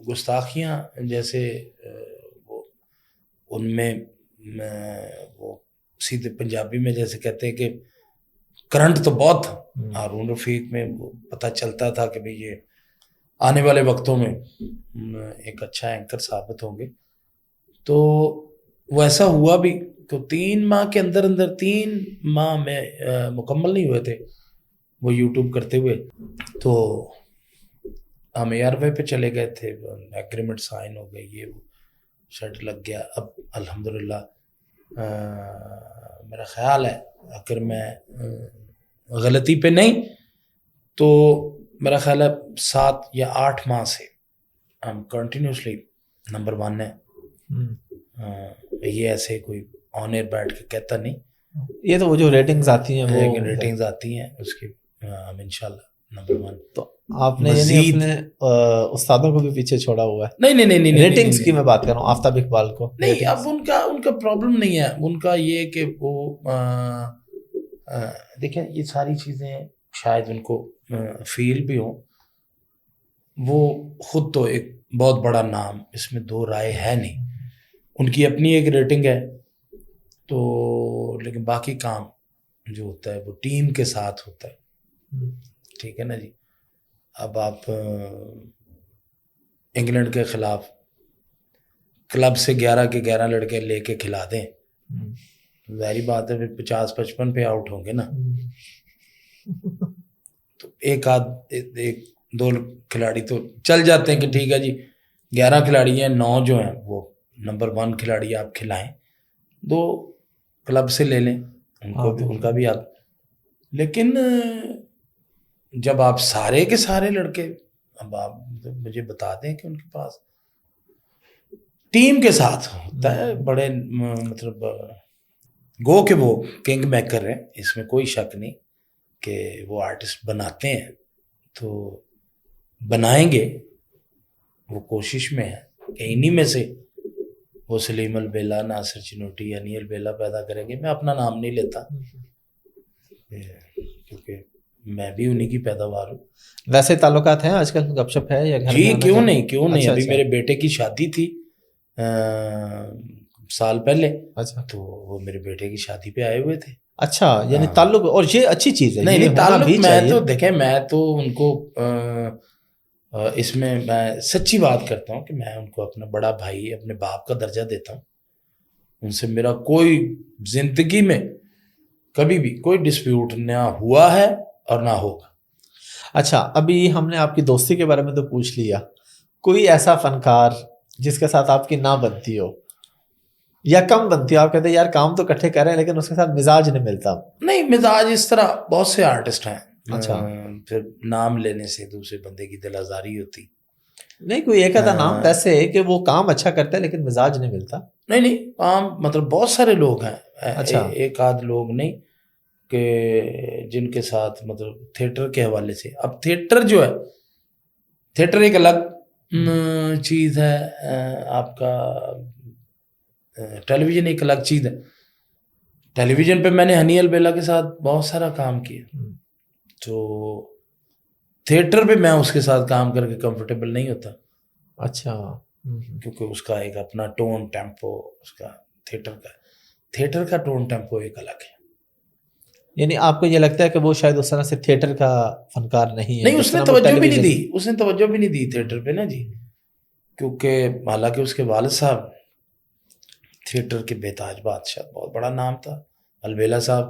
گستاخیاں جیسے وہ ان میں وہ سیدھے پنجابی میں جیسے کہتے ہیں کہ کرنٹ تو بہت تھا. ہارون رفیق میں وہ پتہ چلتا تھا کہ بھئی یہ آنے والے وقتوں میں ایک اچھا اینکر ثابت ہوں گے. تو وہ ایسا ہوا بھی تو 3 ماہ کے اندر 3 ماہ میں مکمل نہیں ہوئے تھے وہ یوٹیوب کرتے ہوئے، تو ہم ایئر وے پہ چلے گئے تھے، ایگریمنٹ سائن ہو گئی، یہ وہ شرٹ لگ گیا. اب الحمدللہ میرا خیال ہے اگر میں غلطی پہ نہیں تو میرا خیال ہے 7 یا 8 ماہ سے ہم کنٹینیوسلی نمبر 1 ہیں. یہ ایسے کوئی آن ایئر بیٹھ کے کہتا نہیں, یہ تو وہ جو ریٹنگز آتی ہیں وہ ریٹنگز آتی ہیں اس کی, ہم انشاءاللہ نمبر 1. تو آپ نے یعنی اپنے استادوں کو بھی پیچھے چھوڑا ہوا ہے؟ نہیں, ریٹنگز کی میں بات کر رہا ہوں, آفتاب اقبال کو نہیں. اب ان کا پرابلم نہیں ہے, ان کا یہ کہ وہ دیکھیں یہ ساری چیزیں شاید ان کو فیل بھی ہوں. وہ خود تو ایک بہت بڑا نام, اس میں 2 رائے ہے نہیں. ان کی اپنی ایک ریٹنگ ہے تو, لیکن باقی کام جو ہوتا ہے وہ ٹیم کے ساتھ ہوتا ہے. ٹھیک ہے نا جی. اب آپ انگلینڈ کے خلاف کلب سے 11 کے 11 لڑکے لے کے کھلا دیں, ظاہری بات ہے پھر 50-55 پہ آؤٹ ہوں گے نا. تو ایک 2 کھلاڑی تو چل جاتے ہیں کہ ٹھیک ہے جی 11 کھلاڑی ہیں, 9 جو ہیں وہ نمبر 1 کھلاڑی آپ کھلائیں, 2 کلب سے لے لیں, ان کا بھی حق. لیکن جب آپ سارے کے سارے لڑکے, اب آپ مجھے بتا دیں کہ ان کے پاس ٹیم کے ساتھ ہوتا ہے بڑے, مطلب گو کہ وہ کنگ میکر ہیں, اس میں کوئی شک نہیں کہ وہ آرٹسٹ بناتے ہیں تو بنائیں گے, وہ کوشش میں ہے کہ انہی میں سے وہ سلیم البیلا, ناصر چنوٹی, انیل البیلا پیدا کریں گے. میں اپنا نام نہیں لیتا کیونکہ میں بھی انہی کی پیداوار ہوں. ویسے تعلقات ہیں آج کل, گپ شپ ہے یا گھر جی میں؟ کیوں نہیں. ابھی میرے بیٹے کی شادی تھی سال پہلے, اچھا, تو وہ میرے بیٹے کی شادی پہ آئے ہوئے تھے. اچھا, یعنی تعلق, اور یہ اچھی چیز ہے. نہیں تعلق, میں تو دیکھیں میں تو ان کو اس میں سچی بات کرتا ہوں کہ میں ان کو اپنا بڑا بھائی, اپنے باپ کا درجہ دیتا ہوں. ان سے میرا کوئی زندگی میں کبھی بھی کوئی ڈسپیوٹ نہ ہوا ہے اور نہ ہوگا. اچھا, ابھی ہم نے آپ کی دوستی کے بارے میں تو پوچھ لیا, کوئی ایسا فنکار جس کے ساتھ آپ کی نہ بنتی ہو یا کم بنتی ہو, آپ کہتے ہیں یار کام تو اکٹھے کر رہے ہیں لیکن اس کے ساتھ مزاج نہیں ملتا؟ نہیں, مزاج اس طرح بہت سے آرٹسٹ ہیں. اچھا, پھر نام لینے سے دوسرے بندے کی دل آزاری ہوتی. نہیں, کوئی ایک آدھا نام ویسے ہے کہ وہ کام اچھا کرتا ہے لیکن مزاج نہیں ملتا؟ نہیں, کام مطلب بہت سارے لوگ ہیں. اچھا, ایک آدھ لوگ نہیں کہ جن کے ساتھ مطلب تھیٹر کے حوالے سے. اب تھیٹر جو ہے, تھیٹر ایک الگ چیز ہے, آپ کا ٹیلی ویژن ایک الگ چیز ہے. ٹیلی ویژن پہ میں نے ہنی البیلا کے ساتھ بہت سارا کام کیا, تو تھیٹر پہ میں اس کے ساتھ کام کر کے کمفرٹیبل نہیں ہوتا. اچھا, کیونکہ اس کا ایک اپنا ٹون ٹیمپو, اس کا تھیٹر کا ٹون ٹیمپو ایک الگ ہے. یعنی آپ کو یہ لگتا ہے کہ وہ شاید اس طرح سے تھیٹر کا فنکار نہیں ہے؟ نہیں, اس نے توجہ بھی نہیں دی, تھیٹر پہ نا جی. کیونکہ حالانکہ اس کے والد صاحب تھیٹر کے بیتاج بادشاہ, بہت بڑا نام تھا. البیلا صاحب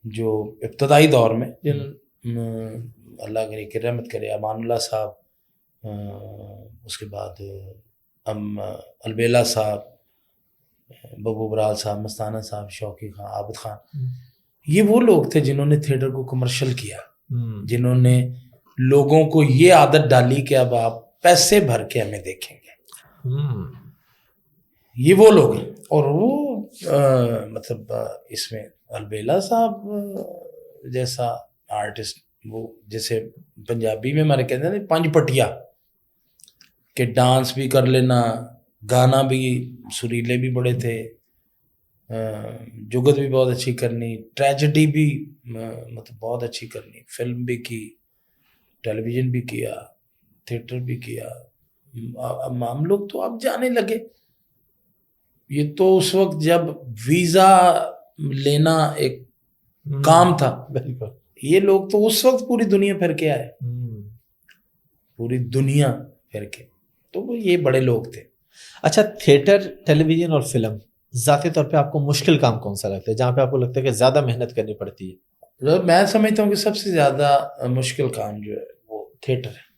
جو ابتدائی دور میں, جن اللہ کی رحمت کرے, امان اللہ صاحب, اس کے بعد البیلا صاحب, ببو برال صاحب, مستانہ صاحب, شوقی خان, عابد خان, یہ وہ لوگ تھے جنہوں نے تھیٹر کو کمرشل کیا, جنہوں نے لوگوں کو یہ عادت ڈالی کہ اب آپ پیسے بھر کے ہمیں دیکھیں گے. یہ وہ لوگ ہیں. اور وہ مطلب اس میں البیلا صاحب جیسا آرٹسٹ, وہ جیسے پنجابی میں ہمارے کہتے ہیں 5 پٹیا, کہ ڈانس بھی کر لینا, گانا بھی, سریلے بھی بڑے تھے, جگت بھی بہت اچھی کرنی, ٹریجڈی بھی مطلب بہت اچھی کرنی, فلم بھی کی, ٹیلی ویژن بھی کیا, تھیٹر بھی کیا. اب ہم لوگ تو اب جانے لگے. یہ تو اس وقت جب ویزا لینا ایک کام تھا, بالکل. یہ لوگ تو اس وقت پوری دنیا پھر کے آئے, پوری دنیا پھر کے, تو وہ یہ بڑے لوگ تھے. اچھا, تھیٹر, ٹیلی ویژن اور فلم, ذاتی طور پہ آپ کو مشکل کام کون سا لگتا ہے, جہاں پہ آپ کو لگتا ہے کہ زیادہ محنت کرنی پڑتی ہے؟ میں سمجھتا ہوں کہ سب سے زیادہ مشکل کام جو ہے وہ تھیٹر ہے.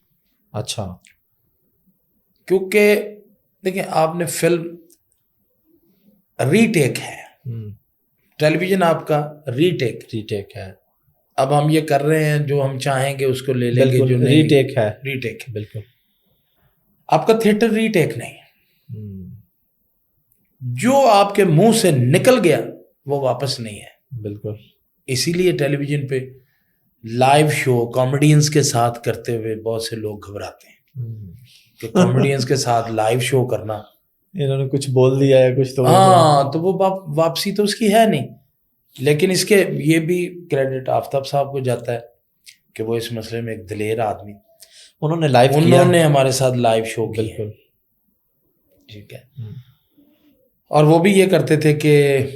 اچھا, کیونکہ دیکھیں آپ نے فلم ری ٹیک ہے, ٹیلی ویژن آپ کا ری ٹیک ہے, اب ہم یہ کر رہے ہیں جو ہم چاہیں گے اس کو لے لیں گے, جو بالکل نہیں ری ٹیک ہے. ری ٹیک. بالکل آپ کا تھیٹر ری ٹیک نہیں, جو آپ کے منہ سے نکل گیا وہ واپس نہیں ہے. بالکل. اسی لیے ٹیلی ویژن پہ لائیو شو کامیڈینز کے ساتھ کرتے ہوئے بہت سے لوگ گھبراتے ہیں کہ کامیڈینز کے ساتھ لائیو شو کرنا, انہوں نے کچھ بول دیا ہے کچھ تو ہاں تو وہ واپسی تو اس کی ہے نہیں. لیکن اس کے یہ بھی کریڈٹ آفتاب صاحب کو جاتا ہے کہ وہ اس مسئلے میں ایک دلیر آدمی, انہوں نے لائیو کیا, انہوں نے ہمارے ساتھ لائیو شو کیا. بالکل ٹھیک ہے. اور وہ بھی یہ کرتے تھے کہ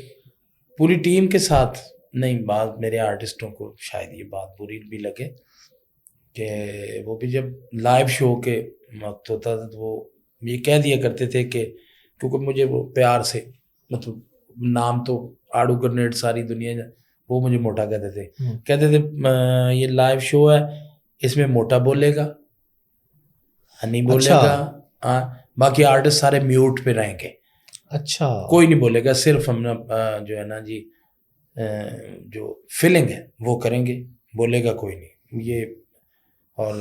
پوری ٹیم کے ساتھ نہیں, بات میرے آرٹسٹوں کو شاید یہ بات بری بھی لگے کہ وہ بھی جب لائیو شو کے وقت ہوتا تھا تو وہ یہ کہہ دیا کرتے تھے کہ کیونکہ مجھے وہ پیار سے مطلب نام تو آڑو گرنیڈ ساری دنیا وہ مجھے موٹا کہتے تھے, کہتے تھے یہ لائیو شو ہے اس میں موٹا بولے گا ہنی بولے گا, ہاں باقی آرٹسٹ سارے میوٹ پہ رہیں گے. اچھا کوئی نہیں بولے گا, صرف ہم جو ہے نا جی جو فیلنگ ہے وہ کریں گے, بولے گا کوئی نہیں. یہ اور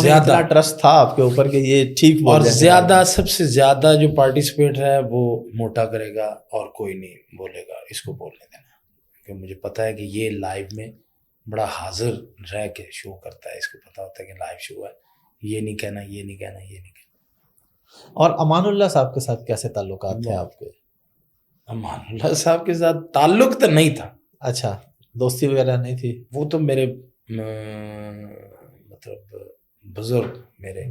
زیادہ ٹرسٹ تھا آپ کے اوپر کہ یہ ٹھیک بول اور جائیں گے. زیادہ سب سے زیادہ جو پارٹیسپیٹ ہے وہ موٹا کرے گا اور کوئی نہیں بولے گا اس کو بولنے دینا, کیونکہ مجھے پتا ہے کہ یہ لائیو میں بڑا حاضر رہ کے شو کرتا ہے, اس کو پتا ہوتا ہے کہ لائیو شو ہے, یہ نہیں کہنا یہ نہیں کہنا یہ نہیں کہنا. اور امان اللہ صاحب کے ساتھ کیسے تعلقات تھے آپ کے؟ امان اللہ صاحب کے ساتھ تعلق تو نہیں تھا. اچھا دوستی وغیرہ نہیں تھی؟ وہ تو میرے مطلب بزرگ میرے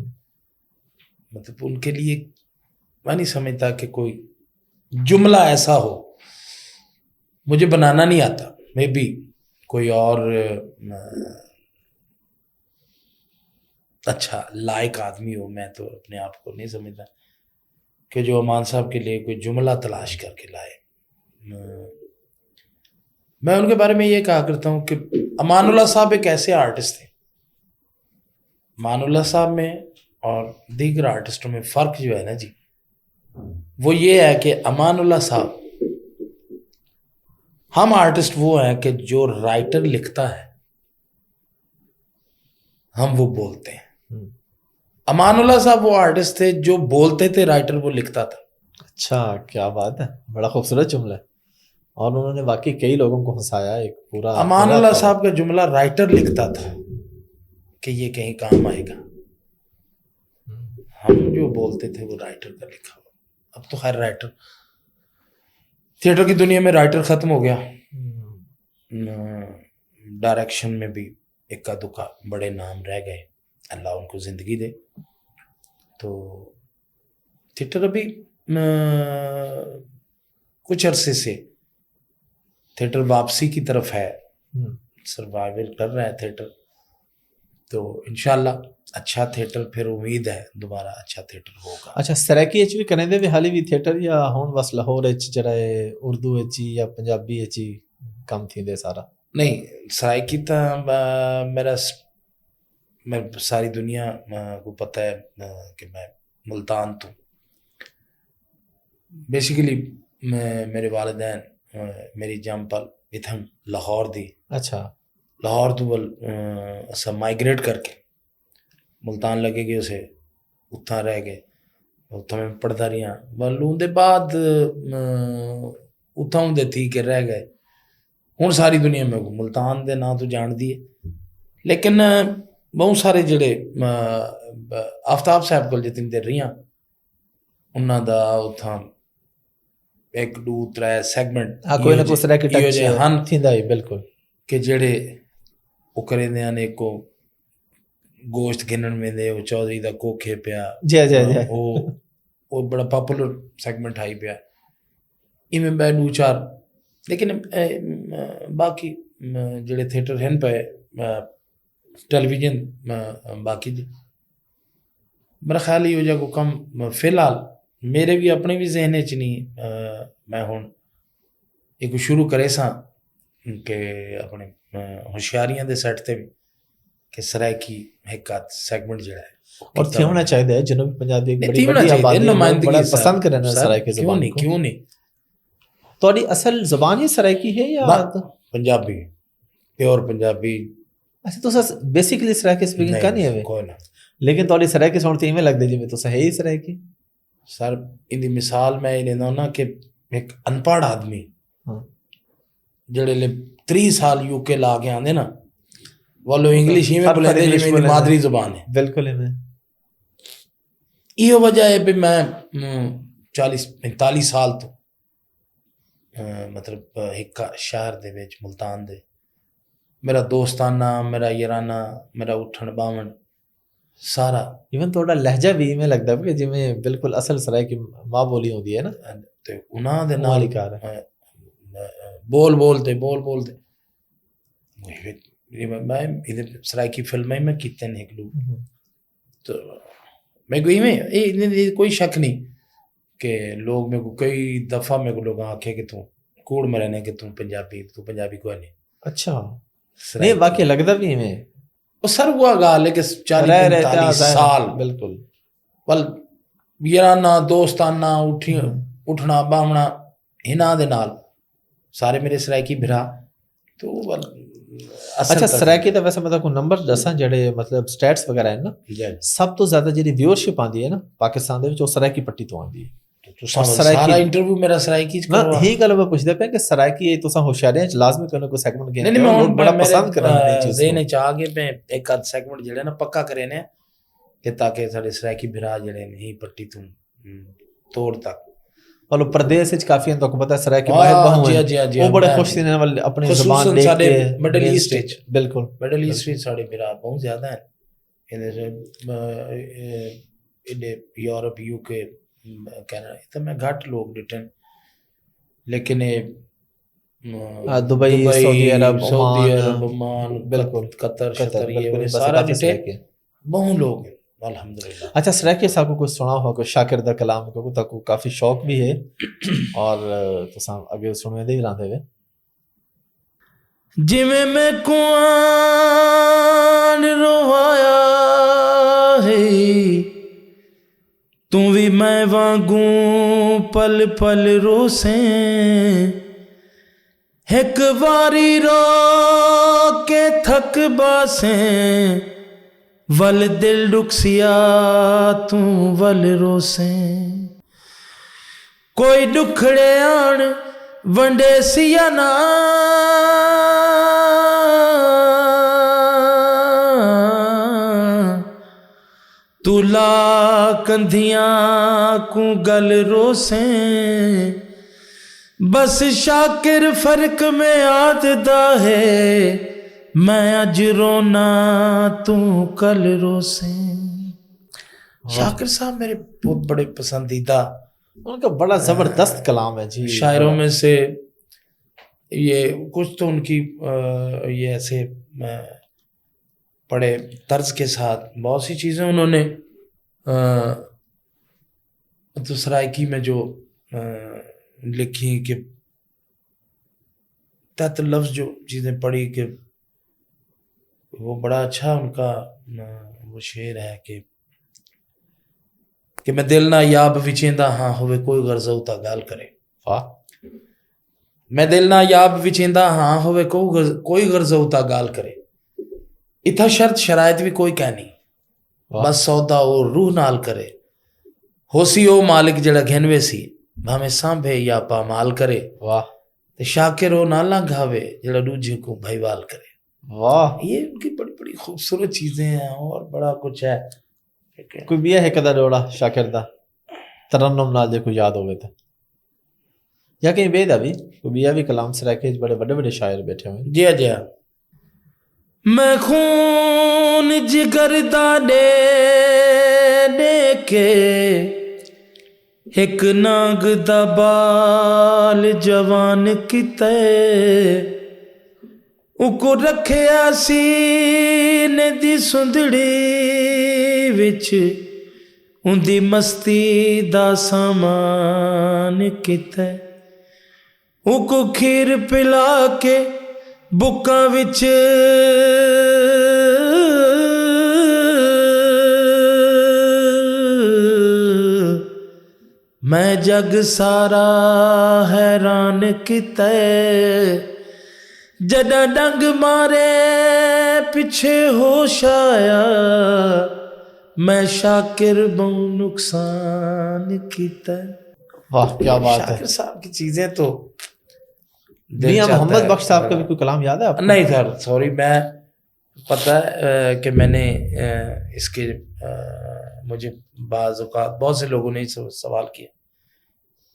مطلب ان کے لیے میں نہیں سمجھتا کہ کوئی جملہ ایسا ہو, مجھے بنانا نہیں آتا, میں بھی کوئی اور اچھا لائق آدمی ہو, میں تو اپنے آپ کو نہیں سمجھتا کہ جو امان صاحب کے لیے کوئی جملہ تلاش کر کے لائے. میں ان کے بارے میں یہ کہا کرتا ہوں کہ امان اللہ صاحب ایک ایسے آرٹسٹ تھے, امان اللہ صاحب میں اور دیگر آرٹسٹوں میں فرق جو ہے نا جی وہ یہ ہے کہ امان اللہ صاحب, ہم آرٹسٹ وہ ہیں کہ جو رائٹر لکھتا ہے ہم وہ بولتے ہیں. امان اللہ صاحب وہ آرٹسٹ تھے جو بولتے تھے, رائٹر وہ لکھتا تھا. اچھا کیا بات ہے, بڑا خوبصورت جملہ ہے, اور انہوں نے واقعی کئی لوگوں کو ہنسایا. ایک پورا امان اللہ صاحب کا جملہ رائٹر لکھتا تھا کہ یہ کہیں کام آئے گا, ہم جو بولتے تھے وہ رائٹر کا لکھا ہوا. اب تو خیر رائٹر تھیٹر کی دنیا میں رائٹر ختم ہو گیا, ڈائریکشن میں بھی اکا دکا بڑے نام رہ گئے, اللہ ان کو زندگی دے. تو تھیٹر ابھی کچھ عرصے سے تھیٹر واپسی کی طرف ہے, سروائیول کر رہا ہے تھیٹر, تو انشاءاللہ اچھا تھیٹر پھر امید ہے دوبارہ اچھا تھیٹر ہوگا. اچھا سرائکی بھی کریندے بھی حالی بھی تھیٹر یا ہون بس لاہور جڑا ہے اردو یا پنجابی کم تھی دے سارا؟ نہیں سرائکی تو میرا ساری دنیا کو پتہ ہے کہ میں ملتان تو بیسیکلی میرے والدین میری جم پل اتھن لاہور دی. اچھا لاہور تو اسا مائگریٹ کر کے ملتان لگے گئے اسے اتھا رہ گئے, اتھا میں پڑھتا رہا بلوں دے بعد اتھا ہوں دے تھی کہ رہ گئے. ہوں ساری دنیا میں ملتان دے نا تو جان دیے, لیکن بہت سارے جڑے آفتاب صاحب کو جتنی دیر رہی انہوں دا اتھا ایک دو ترے سیگمنٹ کوئی نہ کوئی طرح کی ٹچ ہن تھیندا ہی بالکل کہ جڑے او کرے نے نے کو گوشت گنن میں دے او چودھری دا کوکھے پیا جی جی جی او بڑا پاپولر سیگمنٹ آئی پیا ایویں میں دو چار. لیکن باقی جڑے تھیٹر ہیں پہ ٹیلی ویژن باقی میرا خیال یہ ہو جائے کو کم فی الحال میرے بھی اپنے بھی ذہن چ نہیں. میں ہوں ایک شروع کرے سا کہ اپنے ہوشیاریاں دے سیٹ تے بھی کہ سرائکی ایک سیگمنٹ جڑا ہے اور تھی ہونا چاہیے جنوبی پنجاب ایک بڑی بڑی آبادی بڑا پسند کرنا سرائکی زبان. کیوں نہیں تھوڑی اصل زبان ہی سرائکی ہے یا پنجابی؟ پیور پنجابی اچھا تو سر بیسیکلی سرائکی سپیکنگ کا نہیں ہے کوئی نہ. لیکن تھوڑی سرائکی سن تے ایویں لگدے جویں تساں ہے ہی سرائکی. سر ان مثال میں لینا نا کہ ایک ان پڑھ آدمی ہاں جڑے لے 3 سال یو کے لا کے آندے نا وہ لو انگلش ہی میں ہر بولے دے انگلش جی بولے مادری زبان ہے. بالکل ایویں. یہ وجہ ہے بھی میں 40-45 سال تو مطلب ایک شہر دے وچ ملتان دے میرا دوستانہ میرا یارانہ میرا اٹھن باون سارا ایون تھوڑا لہجہ بھی میں لگدا ہے کہ جویں بالکل اصل سرائکی ماں بولی ہوندی ہے نا تے انہاں دے نال نال ہی بولتے میں سرائکی فلمیں میں کیتے ہیں ایک لوگ تو میں کوئی میں کوئی شک نہیں کہ لوگ میرے کو کئی دفعہ میرے کو لوگ آکھے کہ تو کوڑ میں رہنے کہ تو پنجابی کوئی نہیں. اچھا نہیں واقعی لگدا بھی ایویں وہ سر ہوا گال ہے کہ 40-45 سال بالکل ول یارانہ دوستانہ اٹھنا باونا ہنا دے نال سارے میرے سرائکی بھرا تو اچھا سرائکی دا ویسے مطلب کوئی نمبر دساں جڑے مطلب سٹیٹس وغیرہ ہیں نا سب تو زیادہ جڑی ویورشپ آندی ہے نا پاکستان دے وچ او سرائکی پٹی تو آندی ہے. سارا انٹرویو میرا سرائکی چ کروا ہی گل میں پوچھدا پیا کہ سرائکی تساں ہوشیاریاں چ لازمی کوئی سیگمنٹ گین نہیں میں بڑا پسند کرن دی چیز ذہن چ آ گئے میں ایک آدھ سیگمنٹ جڑے نا پکا کرے نے کہ تاکہ سارے سرائکی بھرا جڑے نہیں پٹی تو توڑ تک اور پردیس وچ کافی ان کو پتہ ہے سرائکی باہر بہو ہیں وہ بڑے خوش تھے والے اپنی زبان دیکھ کے مڈل ایسٹ وچ بالکل مڈل ایسٹ وچ ساڈے بھرا بہت زیادہ ہیں ان یورپ یو کے کینیڈا تو میں گھٹ لوگ ڈٹن لیکن دبئی سعودی عرب عمان بالکل قطر شطر یہ سارا ڈٹے بہت لوگ ہیں الحمدللہ. اچھا سرائکی سا کوئی سنا ہو کوئی شاکر دا کلام کو تاکو کافی شوق بھی ہے اور تساں اگے سنوے دے راندے وے جویں میں کوان روایا ہے تو بھی میں وانگوں پل پل روسیں ایک واری رو کے تھک باسیں ول دل ڈکسیا تو ول روسیں کوئی ڈکھڑے آن ونڈے سیا نا تو لا کندھیاں کو گل روسیں بس شاکر فرق میں آدھدا ہے میں اج رونا تو کل روسیں. شاکر صاحب میرے بہت بڑے پسندیدہ ان کا بڑا زبردست کلام ہے جی شاعروں میں سے. یہ کچھ تو ان کی یہ ایسے بڑے طرز کے ساتھ بہت سی چیزیں انہوں نے تو سرائکی میں جو لکھی کہ تحت لفظ جو چیزیں پڑھی کہ وہ بڑا اچھا ان کا وہ شعر ہے کہ میں دل نہ یاب وچیندا ہاں ہوئے کوئی غرض ہوتا گال کرے. واہ میں دل نہ یاب وچیندا ہاں ہوئے کوئی غرض ہوتا گال کرے اتھا شرط شرائط بھی کوئی کہہ نہیں بس سودا او روح نال کرے ہو سی او مالک جڑا گھنوے سی بھامے سانبھے یا پامال کرے. واہ تے شاکر او نالا گھاوے جڑا دوجے کو بھائیوال کرے. واہ یہ ان کی بڑی بڑی خوبصورت چیزیں ہیں اور بڑا کچھ ہے. کوئی بھی ہے کدا ڈوڑا شاکر دا ترنم نال جے کوئی یاد ہوئے تھا یا کہیں بے دا بھی کوئی بیا بھی کلام سرائکی بڑے بڑے بڑے شاعر بیٹھے ہوئے. جی جی میں خون جگر دا دے کے ایک ناگ دا بال جوان کیتے اکو رکھیا سینے دی سندڑی وچ ان دی مستی دا سامان کیتے اکو کھیر پلا کے بکاں وچ میں جگ سارا حیران کیتے جدا ڈنگ مارے پیچھے ہوش آیا میں شاکر بہوں نقصان کیتا ہے. واہ کیا بات ہے. شاکر صاحب کی چیزیں تو دل میاں چاہتا محمد ہے. بخش صاحب کا بھی کوئی کلام یاد ہے آپ کو؟ نہیں سر سوری, میں پتہ ہے کہ میں نے اس کے مجھے بعض اوقات بہت سے لوگوں نے سوال کیا,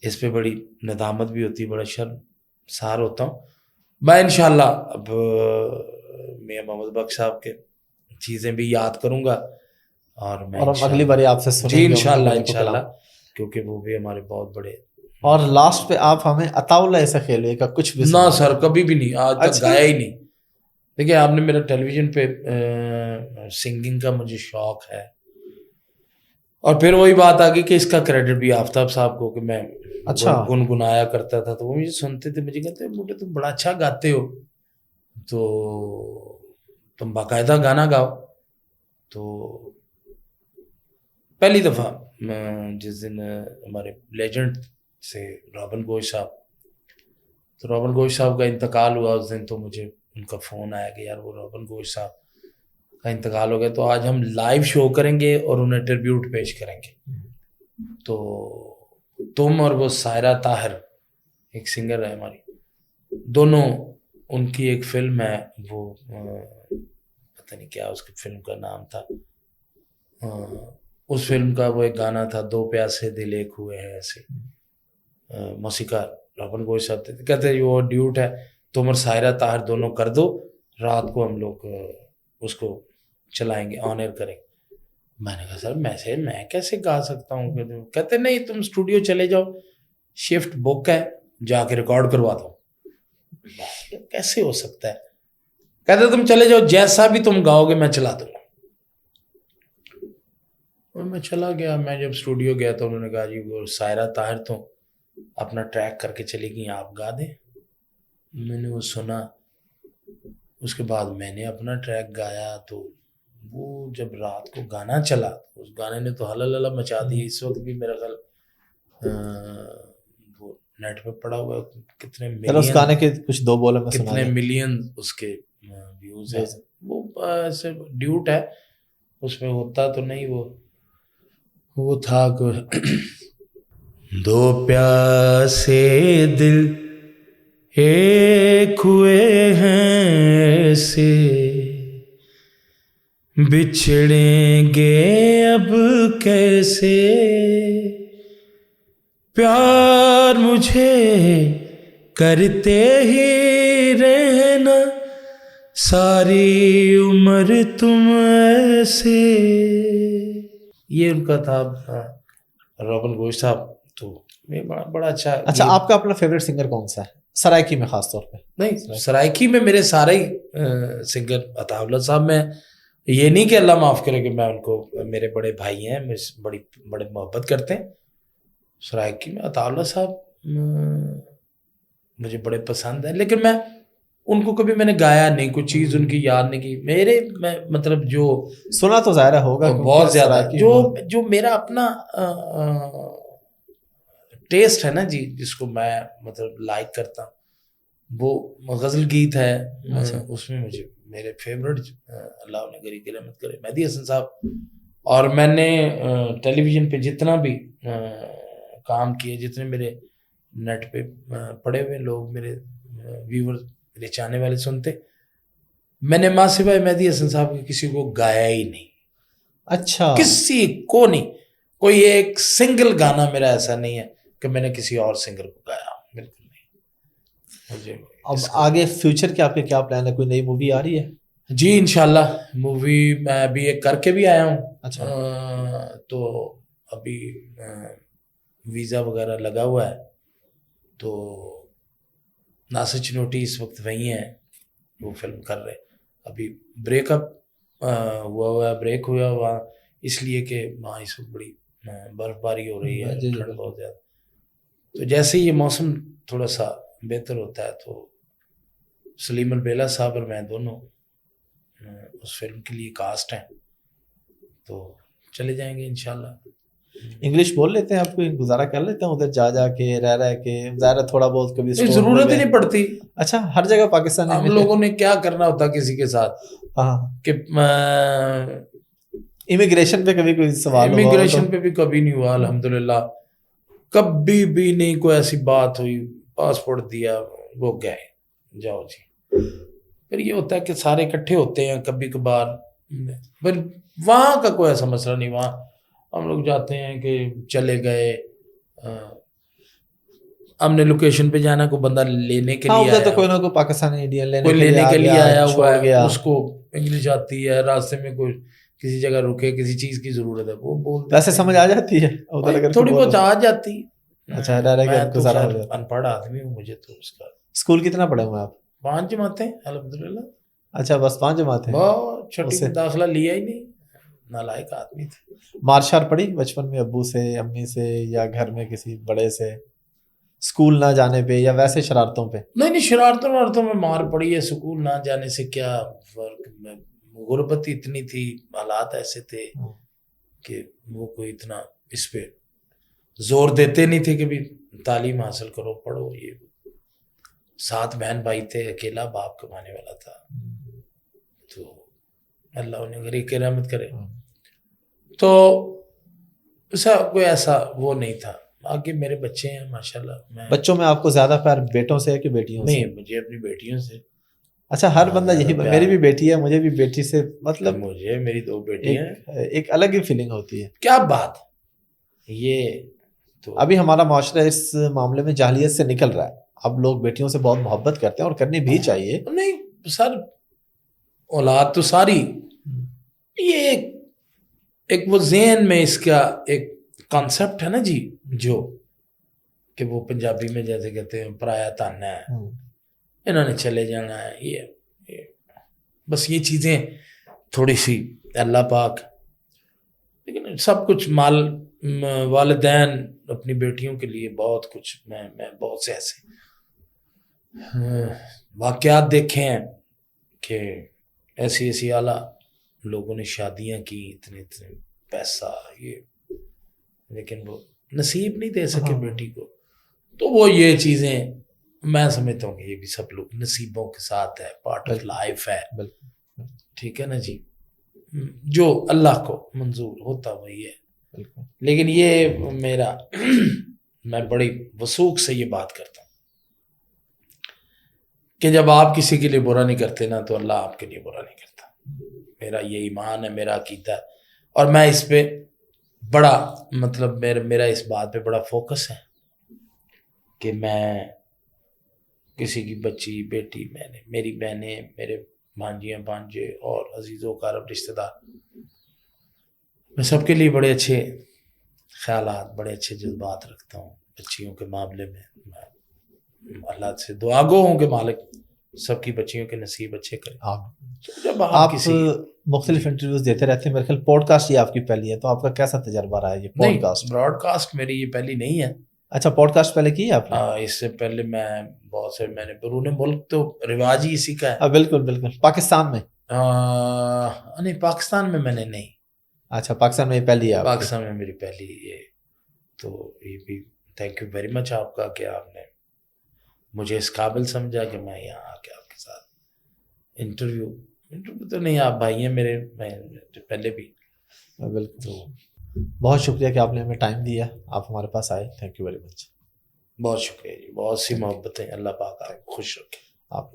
اس پہ بڑی ندامت بھی ہوتی ہے, بڑا شرمسار ہوتا ہوں. میں انشاءاللہ اب میاں محمد بخش صاحب کے چیزیں بھی یاد کروں گا, اور میں اور ہم اگلی باری آپ سے سنیں جی گے انشاءاللہ ان کے انشاءاللہ, کلام. کیونکہ وہ بھی ہمارے بہت بڑے. اور لاسٹ پہ آپ ہمیں عطاء ایسا کھیلے کا کچھ بھی نہ سنا. سر کبھی بھی نہیں, آج تک اچھا. گایا ہی نہیں. دیکھیے آپ نے میرا ٹیلی ویژن پہ سنگنگ کا مجھے شوق ہے, اور پھر وہی بات آ گئی کہ اس کا کریڈٹ بھی آفتاب صاحب کو, کہ میں اچھا. گنگنایا کرتا تھا تو وہ مجھے سنتے تھے, مجھے کہتے بیٹے تم بڑا اچھا گاتے ہو, تو تم باقاعدہ گانا گاؤ. تو پہلی دفعہ جس دن ہمارے لیجنڈ سے رابن گوش صاحب, تو رابن گوش صاحب کا انتقال ہوا اس دن, تو مجھے ان کا فون آیا کہ یار وہ رابن گوش صاحب کا انتقال ہو گیا, تو آج ہم لائیو شو کریں گے اور انہیں ٹریبیوٹ پیش کریں گے. تو تم اور وہ سائرہ طاہر ایک سنگر ہے ہماری, دونوں ان کی ایک فلم ہے, وہ پتہ نہیں کیا اس کی فلم کا نام تھا, اس فلم کا وہ ایک گانا تھا, دو پیاسے دل ایک ہوئے ہیں ایسے, موسیقار رابن گوش صاحب تھے. کہتے ہیں وہ ڈیوٹ ہے, تم اور سائرہ طاہر دونوں کر دو, رات کو ہم لوگ اس کو چلائیں گے, آن ایئر کریں گے. میں نے کہا سر میں کیسے گا سکتا ہوں؟ کہتے نہیں تم اسٹوڈیو چلے جاؤ, شفٹ بک ہے, جا کے ریکارڈ کروا دو. کیسے ہو سکتا ہے؟ کہتے تم چلے جاؤ, جیسا بھی تم گاؤ گے میں چلا دوں گا. اور میں چلا گیا. میں جب اسٹوڈیو گیا تو انہوں نے کہا جی وہ سائرہ طاہر تو اپنا ٹریک کر کے چلی گئی, آپ گا دیں. میں نے وہ سنا, اس کے بعد میں نے اپنا ٹریک گایا. تو وہ جب رات کو گانا چلا, اس گانے نے تو ہلا مچا دی. اس وقت بھی میرا خیال وہ نیٹ پہ پڑا ہوا ہے, کتنے اس گانے کے کچھ دو بولے میں سنا کتنے دیں. ملین اس کے ویوز ہیں. وہ ایسے ڈیوٹ ہے, اس میں ہوتا تو نہیں, وہ تھا دو پیاسے دل ایک ہوئے ہیں سے, بچھڑیں گے اب کیسے, پیار مجھے کرتے ہی رہنا ساری عمر تم ایسے. یہ ان کا تھا رابن گوش صاحب. تو بڑا اچھا. اچھا آپ کا اپنا فیوریٹ سنگر کون سا ہے سرائکی میں خاص طور پہ؟ نہیں سرائکی میں میرے سارے ہی سنگر عطاء اللہ صاحب میں, یہ نہیں کہ اللہ معاف کرے کہ میں ان کو, میرے بڑے بھائی ہیں, بڑے محبت کرتے ہیں. سرائکی میں عطاء اللہ صاحب مجھے بڑے پسند ہیں, لیکن میں ان کو کبھی میں نے گایا نہیں, کوئی چیز ان کی یاد نہیں کی. میں مطلب جو سنا تو ظاہر ہوگا بہت زیادہ, جو میرا اپنا ٹیسٹ ہے نا جی, جس کو میں مطلب لائک کرتا ہوں, وہ غزل گیت ہے. اس میں مجھے میرے فیورٹ اللہ انہیں گری کی رحمت کرے مہدی حسن صاحب. اور میں نے ٹیلی ویژن پہ جتنا بھی کام کیے, جتنے میرے نیٹ پہ پڑے ہوئے لوگ, میرے ویور, میرے چاہنے والے سنتے, میں نے ماں سوائے مہدی حسن صاحب کے کسی کو گایا ہی نہیں. اچھا کسی کو نہیں, کوئی ایک سنگل گانا میرا ایسا نہیں ہے کہ میں نے کسی اور سنگر کو گایا, بالکل نہیں. مجھے اب آگے فیوچر کے آپ کے کیا پلان ہے, کوئی نئی مووی آ رہی ہے؟ جی انشاءاللہ مووی میں ابھی ایک کر کے بھی آیا ہوں. اچھا. تو ابھی ویزا وغیرہ لگا ہوا ہے, تو ناصر چنوٹی اس وقت وہیں ہیں, وہ فلم کر رہے. ابھی بریک اپ ہوا ہے, بریک ہوا ہوا اس لیے کہ وہاں اس وقت بڑی برف باری ہو رہی ہے, ٹھنڈ بہت زیادہ. تو جیسے یہ موسم تھوڑا سا بہتر ہوتا ہے تو سلیم البیلا صاحب اور میں دونوں اس فلم کے لیے کاسٹ ہیں, تو چلے جائیں گے انشاءاللہ. انگلش بول لیتے ہیں آپ کو گزارا کر لیتے ہیں ادھر جا کے رہ کے ظاہر تھوڑا بہت کبھی ضرورت ہی نہیں پڑتی. اچھا ہر جگہ پاکستان ہم لوگوں نے کیا کرنا ہوتا کسی کے ساتھ ہاں کہ امیگریشن پہ کبھی کوئی سوال امیگریشن پہ بھی کبھی نہیں ہوا الحمدللہ, کبھی بھی نہیں کوئی ایسی بات ہوئی, پاسپورٹ دیا وہ گئے جاؤ جی. پھر یہ ہوتا ہے کہ سارے اکٹھے ہوتے ہیں کبھی کبھار, پھر وہاں کا کوئی ایسا مسئلہ نہیں. وہاں ہم لوگ جاتے ہیں کہ چلے گئے, ہم نے لوکیشن پہ جانا, کوئی بندہ لینے کے لیے تو کوئی نہ کوئی پاکستانی انڈین لینے کے لیے آیا ہوا ہے, اس کو انگلش آتی ہے, راستے میں کوئی کسی جگہ رکے, کسی چیز کی ضرورت ہے, وہ بولتے ویسے سمجھ آ جاتی ہے تھوڑی بہت آ جاتی. اچھا ان پڑھ آدمی ہوں, مجھے تو اس کا. اسکول کتنا پڑھے ہوئے آپ؟ 5 جماعتیں الحمدللہ. اچھا بس 5 جماعتیں, بہت چھوٹی سے داخلہ لیا ہی نہیں, نالائق آدمی تھے. مار شار پڑی بچپن میں ابو سے امی سے یا گھر میں کسی بڑے سے, اسکول نہ جانے پہ یا ویسے شرارتوں پہ؟ نہیں شرارتوں میں مار پڑی ہے. اسکول نہ جانے سے کیا فرق, غربت اتنی تھی, حالات ایسے تھے کہ وہ کوئی اتنا اس پہ زور دیتے نہیں تھے کہ بھی تعلیم حاصل کرو پڑھو. یہ 7 بہن بھائی تھے, اکیلا باپ کمانے والا تھا, تو اللہ انہیں غریب کی رحمت کرے. تو کوئی ایسا وہ نہیں تھا. باقی میرے بچے ہیں ماشاءاللہ. بچوں میں آپ کو زیادہ پیار بیٹوں سے ہے کہ بیٹیوں سے؟ نہیں, مجھے اپنی بیٹیوں سے. اچھا ہر بندہ یہی, میری بھی بیٹی ہے, مجھے بھی بیٹی سے مطلب, مجھے میری 2 بیٹی ہیں, ایک الگ ہی فیلنگ ہوتی ہے. کیا بات, یہ تو ابھی ہمارا معاشرہ اس معاملے میں جاہلیت سے نکل رہا ہے. اب لوگ بیٹیوں سے بہت محبت کرتے ہیں اور کرنی بھی چاہیے. نہیں سر, اولاد تو ساری, یہ ایک وہ ذہن میں اس کا ایک کانسیپٹ ہے نا جی, جو کہ وہ پنجابی میں جیسے کہتے ہیں پرایا تانا ہے, انہوں نے چلے جانا ہے, یہ بس یہ چیزیں تھوڑی سی اللہ پاک. لیکن سب کچھ والدین اپنی بیٹیوں کے لیے بہت کچھ, میں بہت سے ایسے واقعات دیکھے ہیں کہ ایسی اعلیٰ لوگوں نے شادیاں کی, اتنے پیسہ یہ, لیکن وہ نصیب نہیں دے سکے بیٹی کو. تو وہ یہ چیزیں میں سمجھتا ہوں کہ یہ بھی سب لوگ نصیبوں کے ساتھ ہے, پارٹ آف لائف ہے. ٹھیک ہے نا جی, جو اللہ کو منظور ہوتا وہی ہے. لیکن یہ میرا میں بڑی وثوق سے یہ بات کرتا ہوں کہ جب آپ کسی کے لیے برا نہیں کرتے نا, تو اللہ آپ کے لیے برا نہیں کرتا. میرا یہ ایمان ہے, میرا عقیدہ ہے, اور میں اس پہ بڑا مطلب میرا اس بات پہ بڑا فوکس ہے کہ میں کسی کی بچی بیٹی, میری بہنیں, میرے بھانجیاں بھانجے اور عزیز و اقارب رشتہ دار, میں سب کے لیے بڑے اچھے خیالات, بڑے اچھے جذبات رکھتا ہوں. بچیوں کے معاملے میں اللہ سے دعا گو ہوں کہ مالک سب کی بچیوں کے نصیب اچھے کرے. جب آپ مختلف انٹرویوز دیتے رہتے ہیں, میرے خیال پوڈ کاسٹ یہ آپ کی پہلی ہے, تو آپ کا کیسا تجربہ رہا ہے یہ پوڈ کاسٹ؟ براڈ کاسٹ میری یہ پہلی نہیں ہے. اچھا پوڈ کاسٹ پہلے کی ہے آپ نے؟ اس سے پہلے میں بہت سے, میں نے بیرون ملک تو رواج ہی اسی کا ہے. بالکل بالکل. پاکستان میں نہیں, پاکستان میں نے نہیں. اچھا پاکستان میں یہ پہلی ہے؟ پاکستان میں میری پہلی یہ, تو یہ بھی تھینک یو ویری مچ آپ کا کہ آپ نے مجھے اس قابل سمجھا کہ میں یہاں آ کے آپ کے ساتھ انٹرویو تو نہیں, آپ بھائی ہیں میرے, میں پہلے بھی. بالکل. تو بہت شکریہ کہ آپ نے ہمیں ٹائم دیا, آپ ہمارے پاس آئے. Thank you very much. بہت شکریہ جی, بہت سی محبتیں. اللہ پاک آپ خوش رکھے. آپ